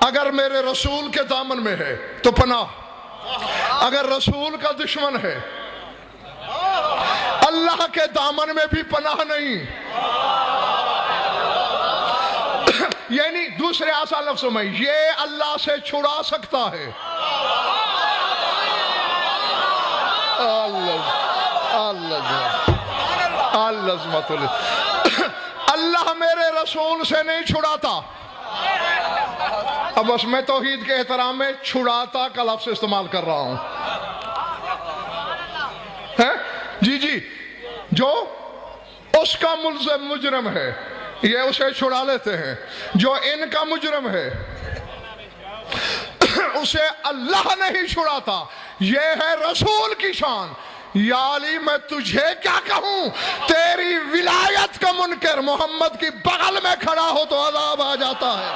اگر میرے رسول کے دامن میں ہے تو پناہ، اگر رسول کا دشمن ہے اللہ کے دامن میں بھی پناہ نہیں۔ یعنی دوسرے آسان لفظوں میں یہ اللہ سے چھڑا سکتا ہے، اللہ میرے رسول سے نہیں چھڑاتا۔ اب بس میں توحید کے احترام میں چھڑاتا کا لفظ استعمال کر رہا ہوں، جی جو اس کا ملزم مجرم ہے یہ اسے چھڑا لیتے ہیں، جو ان کا مجرم ہے اسے اللہ نہیں چھڑاتا۔ یہ ہے رسول کی شان۔ یا علی میں تجھے کیا کہوں، تیری ولایت کا منکر محمد کی بغل میں کھڑا ہو تو عذاب آ جاتا ہے۔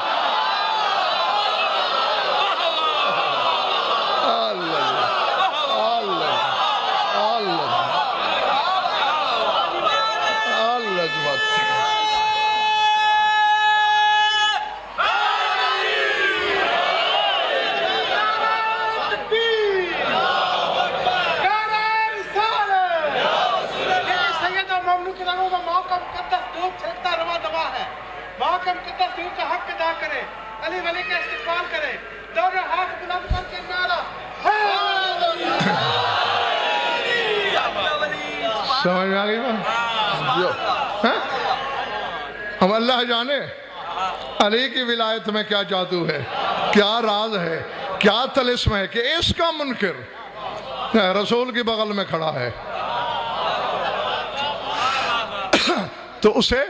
محکم قدس دور کا حق ادا کرے، علی ولی کا استقبال کرے، دونوں ہاتھ بلند کر کے نعرہ سمجھ میں آگئی بات؟ ہم اللہ جانے علی کی ولایت میں کیا جادو ہے، کیا راز ہے، کیا طلسم ہے کہ اس کا منکر رسول کی بغل میں کھڑا ہے تو اسے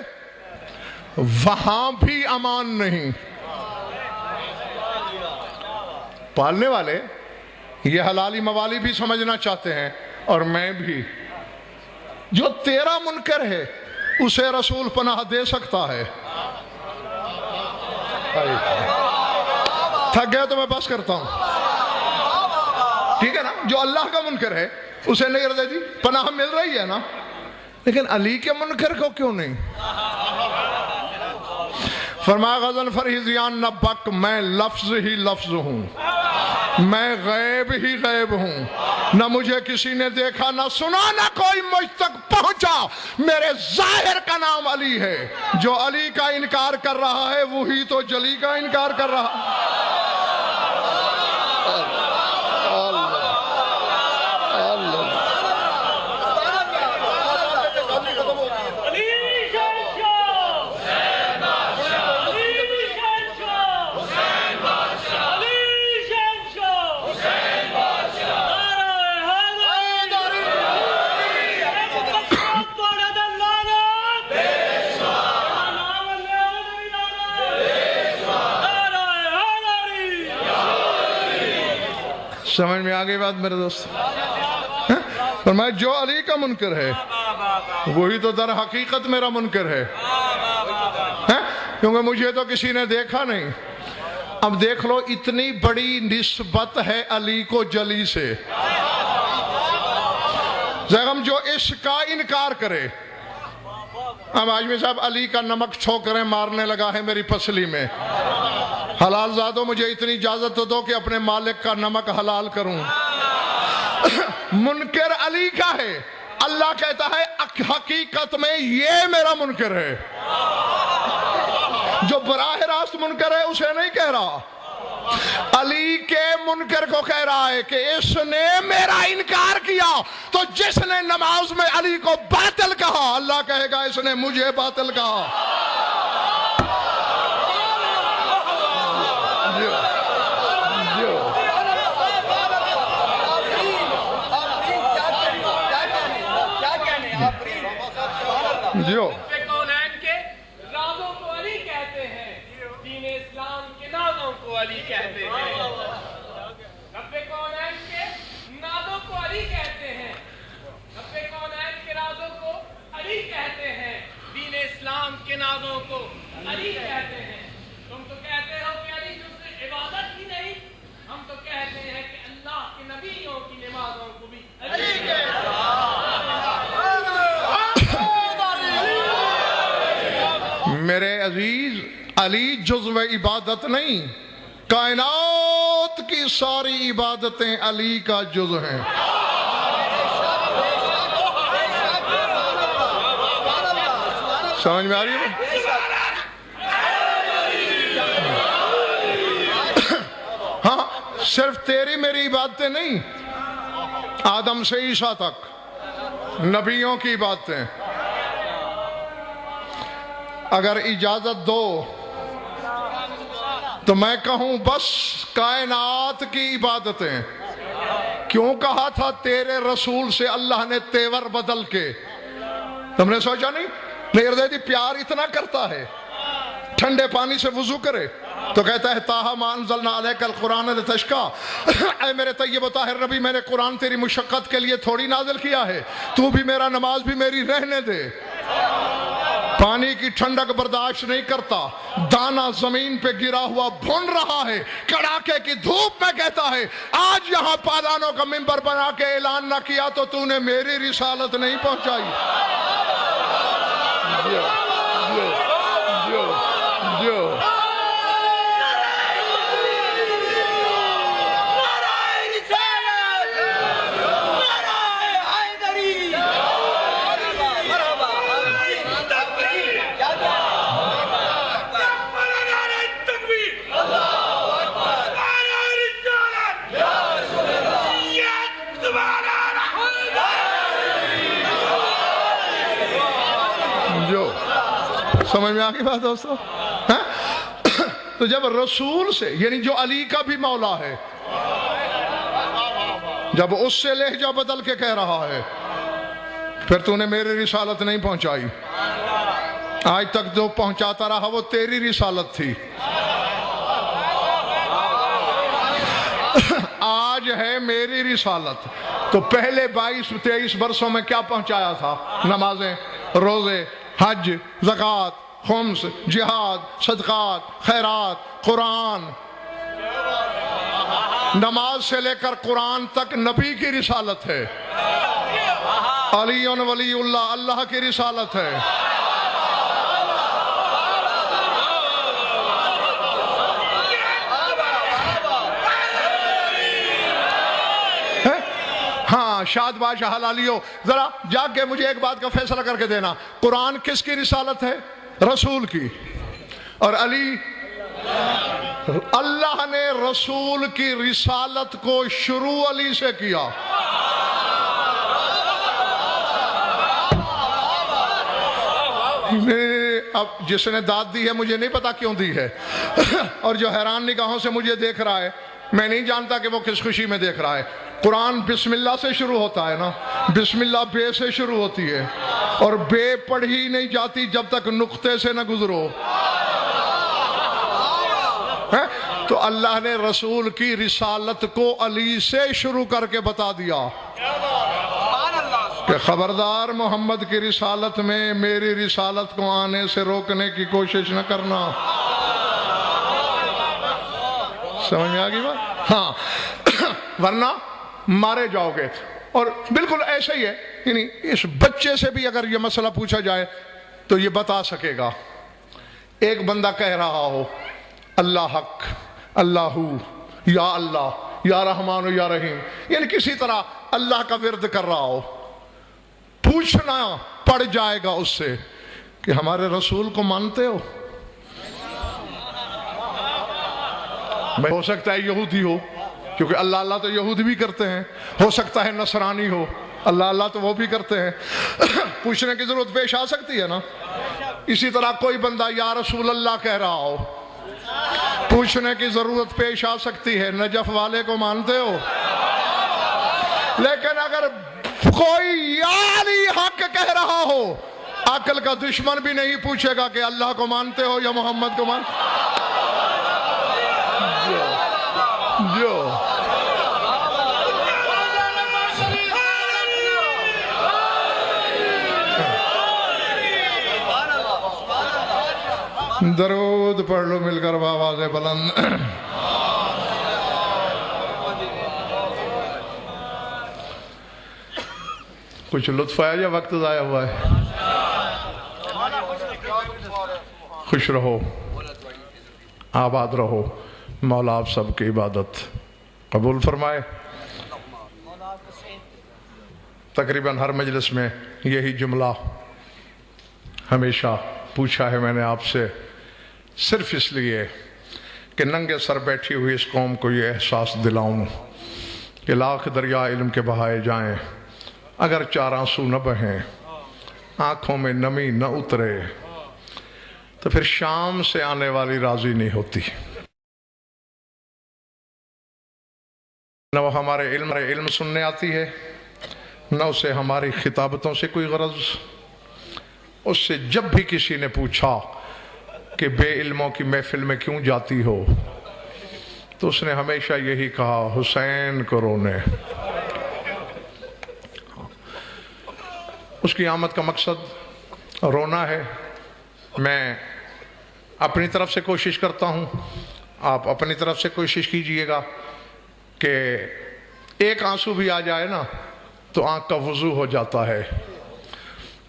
وہاں بھی امان نہیں۔ پالنے والے یہ حلالی موالی بھی سمجھنا چاہتے ہیں، اور میں بھی، جو تیرا منکر ہے اسے رسول پناہ دے سکتا ہے۔ تھک گیا تو میں بس کرتا ہوں، ٹھیک ہے نا؟ جو اللہ کا منکر ہے اسے نہیں دے دی پناہ مل رہی ہے نا، لیکن علی کے منکر کو کیوں نہیں؟ فرمایا غزل فریضیان نہ بک، میں لفظ ہی لفظ ہوں، میں غیب ہی غیب ہوں، نہ مجھے کسی نے دیکھا نہ سنا نہ کوئی مجھ تک پہنچا، میرے ظاہر کا نام علی ہے۔ جو علی کا انکار کر رہا ہے وہی تو جلی کا انکار کر رہا ہے۔ سمجھ میں آگئی بات میرے دوست؟ فرمایا جو علی کا منکر ہے وہی تو در حقیقت میرا منکر ہے، کیونکہ مجھے تو کسی نے دیکھا نہیں۔ اب دیکھ لو اتنی بڑی نسبت ہے علی کو جلی سے، زیغم جو عشق کا انکار کرے. اب آجمی صاحب علی کا نمک چھوکریں مارنے لگا ہے میری پسلی میں. حلال زادو مجھے اتنی اجازت تو دو کہ اپنے مالک کا نمک حلال کروں. منکر علی کا ہے. اللہ کہتا ہے حقیقت میں یہ میرا منکر ہے. جو براہ راست منکر ہے اسے نہیں کہہ رہا، علی کے منکر کو کہہ رہا ہے کہ اس نے میرا انکار کیا. تو جس نے نماز میں علی کو باطل کہا، اللہ کہے گا اس نے مجھے باطل کہا. جو کونین کے رازوں کو علی کہتے ہیں، دین اسلام کے نازوں کو علی کہتے ہیں. رب کونین کے نازوں کو علی کہتے ہیں، رب کونین کے رازوں کو علی کہتے ہیں، دین اسلام کے نازوں کو علی کہتے ہیں. تم تو کہتے ہو کہ علی جز عبادت ہی نہیں، ہم تو کہتے ہیں کہ اللہ کے نبیوں کی نمازوں کو بھی علی کہتے ہیں. میرے عزیز، علی جزو عبادت نہیں، کائنات کی ساری عبادتیں علی کا جز ہیں. سمجھ میں آ رہی ہے؟ ہاں، صرف تیری میری عبادتیں نہیں، آدم سے عیسیٰ تک نبیوں کی عبادتیں. اگر اجازت دو تو میں کہوں بس کائنات کی عبادتیں. کیوں کہا تھا تیرے رسول سے اللہ نے تیور بدل کے؟ تم نے سوچا نہیں؟ میردیدی پیار اتنا کرتا ہے، ٹھنڈے پانی سے وضو کرے تو کہتا ہے تاہا ما انزلنا علیک القرآن لتشقی. اے میرے طیب و طاہر نبی، میں نے قرآن تیری مشقت کے لیے تھوڑی نازل کیا ہے، تو بھی میرا نماز بھی میری رہنے دے. پانی کی ٹھنڈک برداشت نہیں کرتا، دانا زمین پہ گرا ہوا بھن رہا ہے، کڑاکے کی دھوپ میں کہتا ہے آج یہاں پادانوں کا منبر بنا کے اعلان نہ کیا تو تو نے میری رسالت نہیں پہنچائی. سمجھ میں آگئی بات دوستو؟ تو جب رسول سے، یعنی جو علی کا بھی مولا ہے، جب اس سے لہجہ بدل کے کہہ رہا ہے پھر تو نے میری رسالت نہیں پہنچائی. آج تک جو پہنچاتا رہا وہ تیری رسالت تھی. آج ہے میری رسالت. تو پہلے 22-23 برسوں میں کیا پہنچایا تھا؟ نمازیں، روزے، حج، زکوٰۃ، خمس، جہاد، صدقات، خیرات، قرآن. نماز سے لے کر قرآن تک نبی کی رسالت ہے. علی ولی اللہ، اللہ کی رسالت ہے. ہاں، شاد بادشاہ حلالیو، ذرا جاگ کے مجھے ایک بات کا فیصلہ کر کے دینا. قرآن کس کی رسالت ہے؟ رسول کی. اور علی، اللہ نے رسول کی رسالت کو شروع علی سے کیا. اب جس نے داد دی ہے مجھے نہیں پتا کیوں دی ہے، اور جو حیران نگاہوں سے مجھے دیکھ رہا ہے میں نہیں جانتا کہ وہ کس خوشی میں دیکھ رہا ہے. قرآن بسم اللہ سے شروع ہوتا ہے نا، بسم اللہ بے سے شروع ہوتی ہے، اور بے پڑھی نہیں جاتی جب تک نقطے سے نہ گزرو. تو اللہ نے رسول کی رسالت کو علی سے شروع کر کے بتا دیا کہ خبردار محمد کی رسالت میں میری رسالت کو آنے سے روکنے کی کوشش نہ کرنا. سمجھ میں آ گئی بات؟ ہاں، ورنہ مارے جاؤ گے. اور بالکل ایسا ہی ہے، یعنی اس بچے سے بھی اگر یہ مسئلہ پوچھا جائے تو یہ بتا سکے گا۔ ایک بندہ کہہ رہا ہو اللہ حق، اللہ یا رحمان یا رحیم، یعنی کسی طرح اللہ کا ورد کر رہا ہو، پوچھنا پڑ جائے گا اس سے کہ ہمارے رسول کو مانتے ہو؟ ہو سکتا ہے یہودی ہو، کیونکہ اللہ اللہ تو یہودی بھی کرتے ہیں، ہو سکتا ہے نصرانی ہو، اللہ اللہ تو وہ بھی کرتے ہیں، پوچھنے کی ضرورت پیش آ سکتی ہے نا۔ اسی طرح کوئی بندہ یا رسول اللہ کہہ رہا ہو، پوچھنے کی ضرورت پیش آ سکتی ہے نجف والے کو مانتے ہو؟ لیکن اگر کوئی یا علی حق کہہ رہا ہو، عقل کا دشمن بھی نہیں پوچھے گا کہ اللہ کو مانتے ہو یا محمد کو مانتے ہو؟ جو درود پڑھ لو مل کر بآواز بلند۔ کچھ لطف آیا یا وقت ضائع ہوا ہے؟ خوش رہو، آباد رہو، مولا آپ سب کی عبادت قبول فرمائے۔ تقریباً ہر مجلس میں یہی جملہ ہمیشہ پوچھا ہے میں نے آپ سے، صرف اس لیے کہ ننگے سر بیٹھی ہوئی اس قوم کو یہ احساس دلاؤں کہ لاکھ دریا علم کے بہائے جائیں، اگر چار آنسو نہ بہیں، آنکھوں میں نمی نہ اترے، تو پھر شام سے آنے والی راضی نہیں ہوتی۔ نہ وہ ہمارے علم سننے آتی ہے، نہ اسے ہماری خطابتوں سے کوئی غرض۔ اس سے جب بھی کسی نے پوچھا کہ بے علموں کی محفل میں کیوں جاتی ہو، تو اس نے ہمیشہ یہی کہا، حسین کو رونے۔ اس کی آمد کا مقصد رونا ہے۔ میں اپنی طرف سے کوشش کرتا ہوں، آپ اپنی طرف سے کوشش کیجئے گا کہ ایک آنسو بھی آ جائے نا تو آنکھ کا وضو ہو جاتا ہے،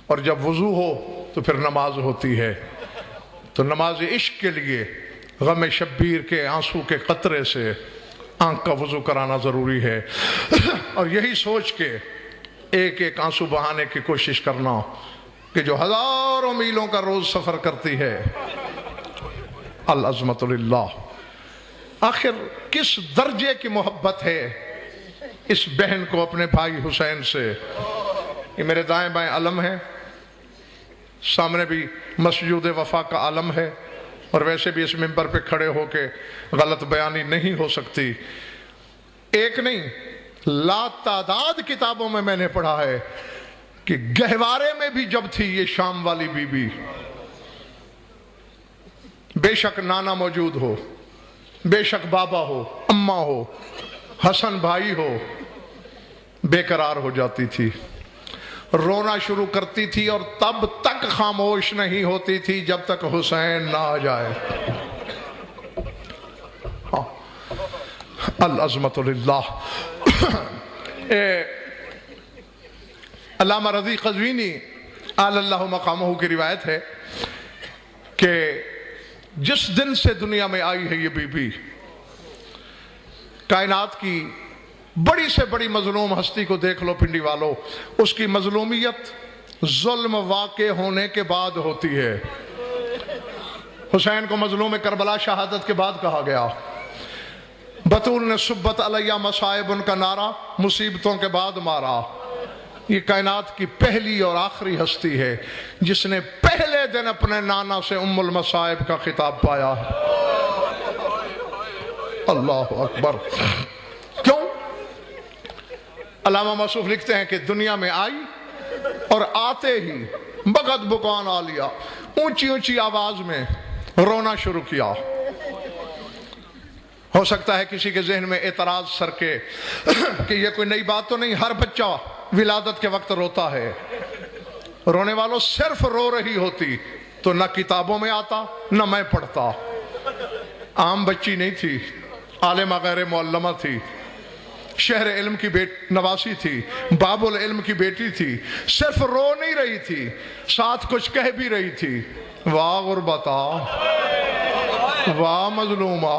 اور جب وضو ہو تو پھر نماز ہوتی ہے۔ تو نماز عشق کے لیے غم شبیر کے آنسو کے قطرے سے آنکھ کا وضو کرانا ضروری ہے، اور یہی سوچ کے ایک ایک آنسو بہانے کی کوشش کرنا کہ جو ہزاروں میلوں کا روز سفر کرتی ہے۔ العظمت للہ۔ آخر کس درجے کی محبت ہے اس بہن کو اپنے بھائی حسین سے؟ یہ میرے دائیں بائیں علم ہے، سامنے بھی مسجود وفا کا علم ہے، اور ویسے بھی اس منبر پہ کھڑے ہو کے غلط بیانی نہیں ہو سکتی۔ ایک نہیں، لا تعداد کتابوں میں نے پڑھا ہے کہ گہوارے میں بھی جب تھی یہ شام والی بی بی، بے شک نانا موجود ہو، بے شک بابا ہو، اماں ہو، حسن بھائی ہو، بے قرار ہو جاتی تھی، رونا شروع کرتی تھی، اور تب تک خاموش نہیں ہوتی تھی جب تک حسین نہ آ جائے۔ العظمت للہ۔ علامہ رضی قزوینی اعلی اللہ مقامہ کی روایت ہے کہ جس دن سے دنیا میں آئی ہے یہ بی بی، کائنات کی بڑی سے بڑی مظلوم ہستی کو دیکھ لو پنڈی والو، اس کی مظلومیت ظلم واقع ہونے کے بعد ہوتی ہے۔ حسین کو مظلوم کربلا شہادت کے بعد کہا گیا۔ بطول نے سبت علیہ مصائب ان کا نعرہ مصیبتوں کے بعد مارا۔ یہ کائنات کی پہلی اور آخری ہستی ہے جس نے پہلے دن اپنے نانا سے ام المصائب کا خطاب پایا۔ اللہ اکبر۔ کیوں؟ علامہ موصوف لکھتے ہیں کہ دنیا میں آئی اور آتے ہی بغد بکان عالیہ، اونچی اونچی آواز میں رونا شروع کیا۔ ہو سکتا ہے کسی کے ذہن میں اعتراض سر کے کہ یہ کوئی نئی بات تو نہیں، ہر بچہ ولادت کے وقت روتا ہے۔ رونے والوں صرف رو رہی ہوتی تو نہ کتابوں میں آتا نہ میں پڑھتا۔ عام بچی نہیں تھی، عالمہ غیر معلمہ تھی، شہر علم کی نواسی تھی، باب العلم کی بیٹی تھی، صرف رو نہیں رہی تھی، ساتھ کچھ کہہ بھی رہی تھی۔ واہ غربتا، واہ مظلومہ،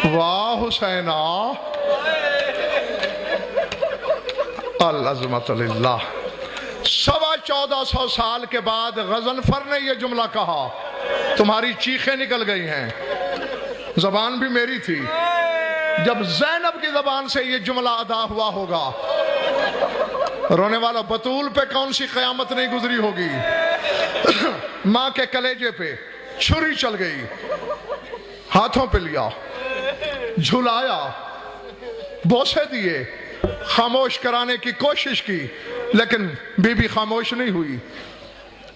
واہ حسینہ، العظمت للہ۔ 1450 سال کے بعد غضنفر نے یہ جملہ کہا، تمہاری چیخیں نکل گئی ہیں، زبان بھی میری تھی، جب زینب کی زبان سے یہ جملہ ادا ہوا ہوگا، رونے والا بطول پہ کون سی قیامت نہیں گزری ہوگی۔ ماں کے کلیجے پہ چھری چل گئی، ہاتھوں پہ لیا، جھلایا، بوسے دیے، خاموش کرانے کی کوشش کی، لیکن بی بی خاموش نہیں ہوئی۔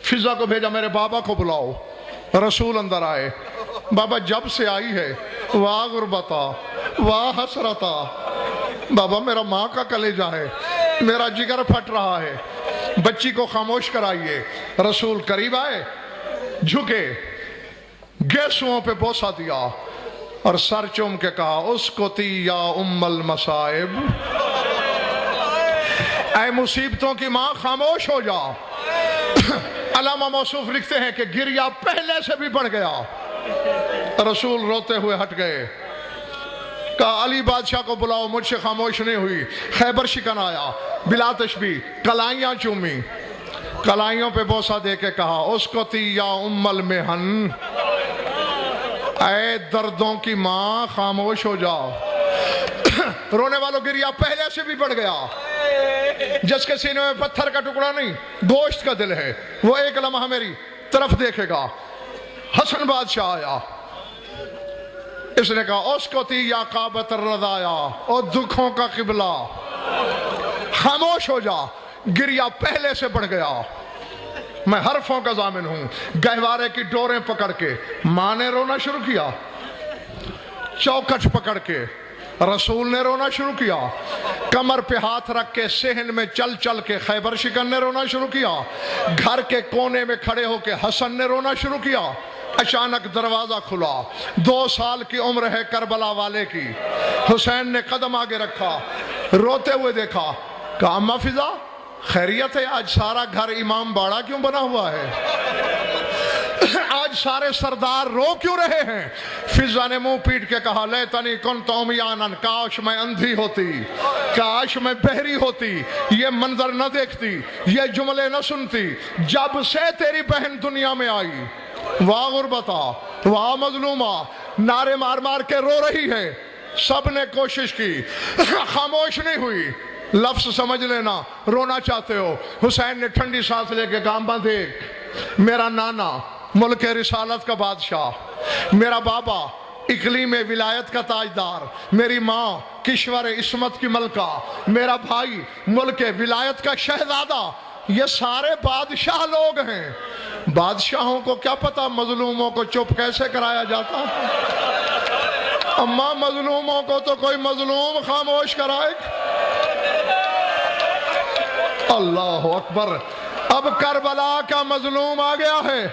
فضا کو بھیجا، میرے بابا کو بلاؤ۔ رسول اندر آئے، بابا جب سے آئی ہے، واہ غربتا، واہ حسرتا، بابا میرا ماں کا کلیجہ ہے، میرا جگر پھٹ رہا ہے، بچی کو خاموش کرائیے۔ رسول قریب آئے، جھکے، گیسوؤں پہ بوسہ دیا اور سر چوم کے کہا، اسکتی یا ام المصائب، اے مصیبتوں کی ماں خاموش ہو جا۔ علامہ موصوف لکھتے ہیں کہ گریا پہلے سے بھی بڑھ گیا۔ رسول روتے ہوئے ہٹ گئے، کہا علی بادشاہ کو بلاؤ، مجھ سے خاموش نہیں ہوئی۔ خیبر شکن آیا، بلا تشبیہ کلائیاں چومی، کلائیوں پہ بوسہ دے کے کہا، اسکتی یا ام المحن، اے دردوں کی ماں خاموش ہو جاؤ۔ رونے والوں گریا پہلے سے بھی بڑھ گیا۔ جس کے سینے میں پتھر کا ٹکڑا نہیں، گوشت کا دل ہے، وہ ایک لمحہ میری طرف دیکھے گا۔ حسن بادشاہ آیا، اس نے کہا، اسکتی یا کعبۃ الرضایا، اور دکھوں کا قبلہ خاموش ہو جا۔ گریا پہلے سے بڑھ گیا۔ میں حرفوں کا ضامن ہوں۔ گہوارے کی ڈوریں پکڑ کے ماں نے رونا شروع کیا، چوکٹ پکڑ کے رسول نے رونا شروع کیا، کمر پہ ہاتھ رکھ کے صحن میں چل چل کے خیبر شکن نے رونا شروع کیا، گھر کے کونے میں کھڑے ہو کے حسن نے رونا شروع کیا۔ اچانک دروازہ کھلا، 2 سال کی عمر ہے کربلا والے کی، حسین نے قدم آگے رکھا، روتے ہوئے دیکھا، کہا اماں فضا خیریت ہے؟ آج سارا گھر امام باڑا کیوں بنا ہوا ہے؟ آج سارے سردار رو کیوں رہے ہیں؟ فضا نے منہ پیٹ کے کہا، لیتنی کنت عمیانا، کاش میں اندھی ہوتی، کاش میں بہری ہوتی، یہ منظر نہ دیکھتی، یہ جملے نہ سنتی، جب سے تیری بہن دنیا میں آئی۔ واہ غربتا، واہ مظلومہ، نعرے مار مار کے رو رہی ہے۔ سب نے کوشش کی، خاموش نہیں ہوئی۔ لفظ سمجھ لینا، رونا چاہتے ہو۔ حسین نے ٹھنڈی سانس لے کے کہا، اماں دیکھ، میرا نانا ملک رسالت کا بادشاہ، میرا بابا اقلیم ولایت کا تاجدار، میری ماں کشور عصمت کی ملکہ، میرا بھائی ملک ولایت کا شہزادہ، یہ سارے بادشاہ لوگ ہیں۔ بادشاہوں کو کیا پتا مظلوموں کو چپ کیسے کرایا جاتا ہے؟ اماں مظلوموں کو تو کوئی مظلوم خاموش کرائے۔ اللہ اکبر، اب کربلا کا مظلوم آ گیا ہے۔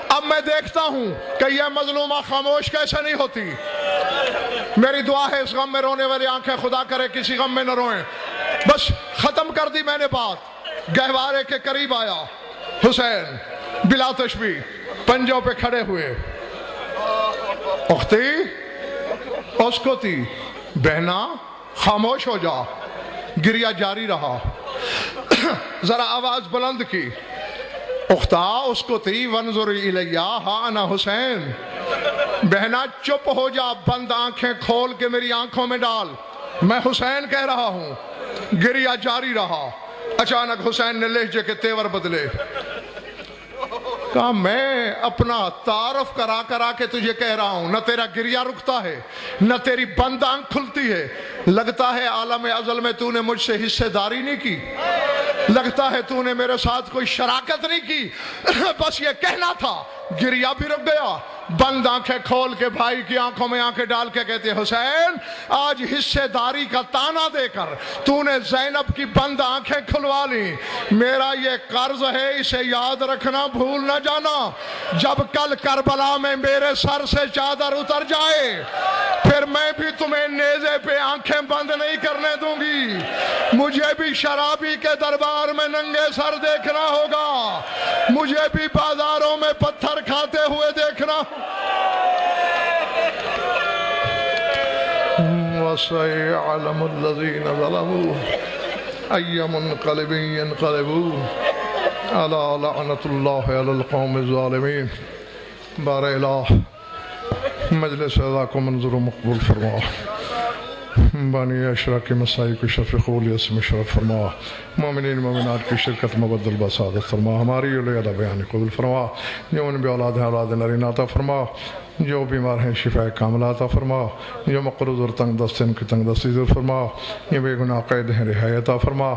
اب میں دیکھتا ہوں کہ یہ مظلومہ خاموش کیسے نہیں ہوتی۔ میری دعا ہے اس غم میں رونے والی آنکھیں خدا کرے کسی غم میں نہ روئیں۔ بس ختم کر دی میں نے بات۔ گہوارے کے قریب آیا حسین، بلا تشبیہ پنجوں پہ کھڑے ہوئے، اختی اسکتی، بہنا خاموش ہو جا۔ گریا جاری رہا، ذرا آواز بلند کی، اختا اسکتی وانظری الیہ ہا انا حسین، بہنا چپ ہو جا، بند آنکھیں کھول کے میری آنکھوں میں ڈال، میں حسین کہہ رہا ہوں۔ گریا جاری رہا۔ اچانک حسین نے لہجے کے تیور بدلے، کہا میں اپنا تعارف کرا کے تجھے کہہ رہا ہوں، نہ تیرا گریا رکتا ہے، نہ تیری بند آنکھ کھلتی ہے۔ لگتا ہے عالم ازل میں تو نے مجھ سے حصے داری نہیں کی، لگتا ہے تو نے میرے ساتھ کوئی شراکت نہیں کی، بس یہ کہنا تھا۔ گریا بھی رک گیا، بند آنکھیں کھول کے بھائی کی آنکھوں میں آنکھیں ڈال کے کہتے ہیں، حسین آج حصے داری کا تانا دے کر تو نے زینب کی بند آنکھیں کھلوا لی، میرا یہ قرض ہے، اسے یاد رکھنا، بھول نہ جانا۔ جب کل کربلا میں میرے سر سے چادر اتر جائے پھر میں بھی تمہیں نیزے پہ آنکھیں بند نہیں کرنے دوں گی، مجھے بھی شرابی کے دربار میں ننگے سر دیکھنا ہوگا، مجھے بھی بازاروں میں پتھر کھاتے ہوئے دیکھنا وَسَيَعْلَمُ الَّذِينَ ظَلَمُوا أَيَّ مُنْقَلِبٍ يَنْقَلِبُونَ أَلَا لَعْنَةُ اللَّهِ عَلَى الْقَوْمِ الظَّالِمِينَ۔ بار الہ مجلس اعضاء کو منظور و مقبول فرما، بانی اشرا کی مسائی کو شرف قبولیت سے مشرف فرما، مومنین مومنات کی شرکت مبدل بسعادت فرما، ہماری اولیاء بیان قبول فرما، جو ان بھی اولاد ہیں اولاد نرین عطا فرما، جو بیمار ہیں شفاء کاملہ عطا فرما، جو مقروض اور تنگ دست ہیں ان کی تنگ دستی دور فرما، یہ بے گناہ قید ہیں رہائی عطا فرما،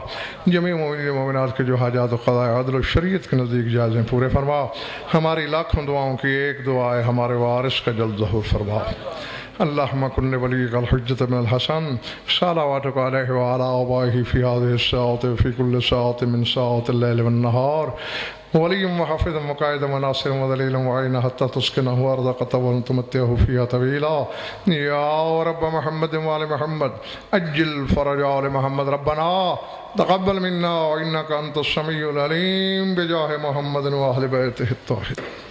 جمیع مومنین مومنات کے جو حاجات و قضاء عدل و شریعت کے نزدیک جائز ہیں پورے فرما، ہماری لاکھوں دعاؤں کی ایک دعا ہے ہمارے وارث کا جلد ظہور فرما۔ اللہم کن ولیک الحجت بن الحسن صلواتک علیہ وعلی آبائہ فی هذه الساعة وفی کل ساعة من ساعات اللیل والنہار ولی وحافظ وقائد وناصر ودلیل وعین حتی تسکنہ ارضک وتمتعہ فیہا طویلا یا رب محمد وآل محمد اجل فرج آل محمد ربنا تقبل منا انک انت السمیع العلیم بجاہ محمد وآل بیتہ الطاہرین۔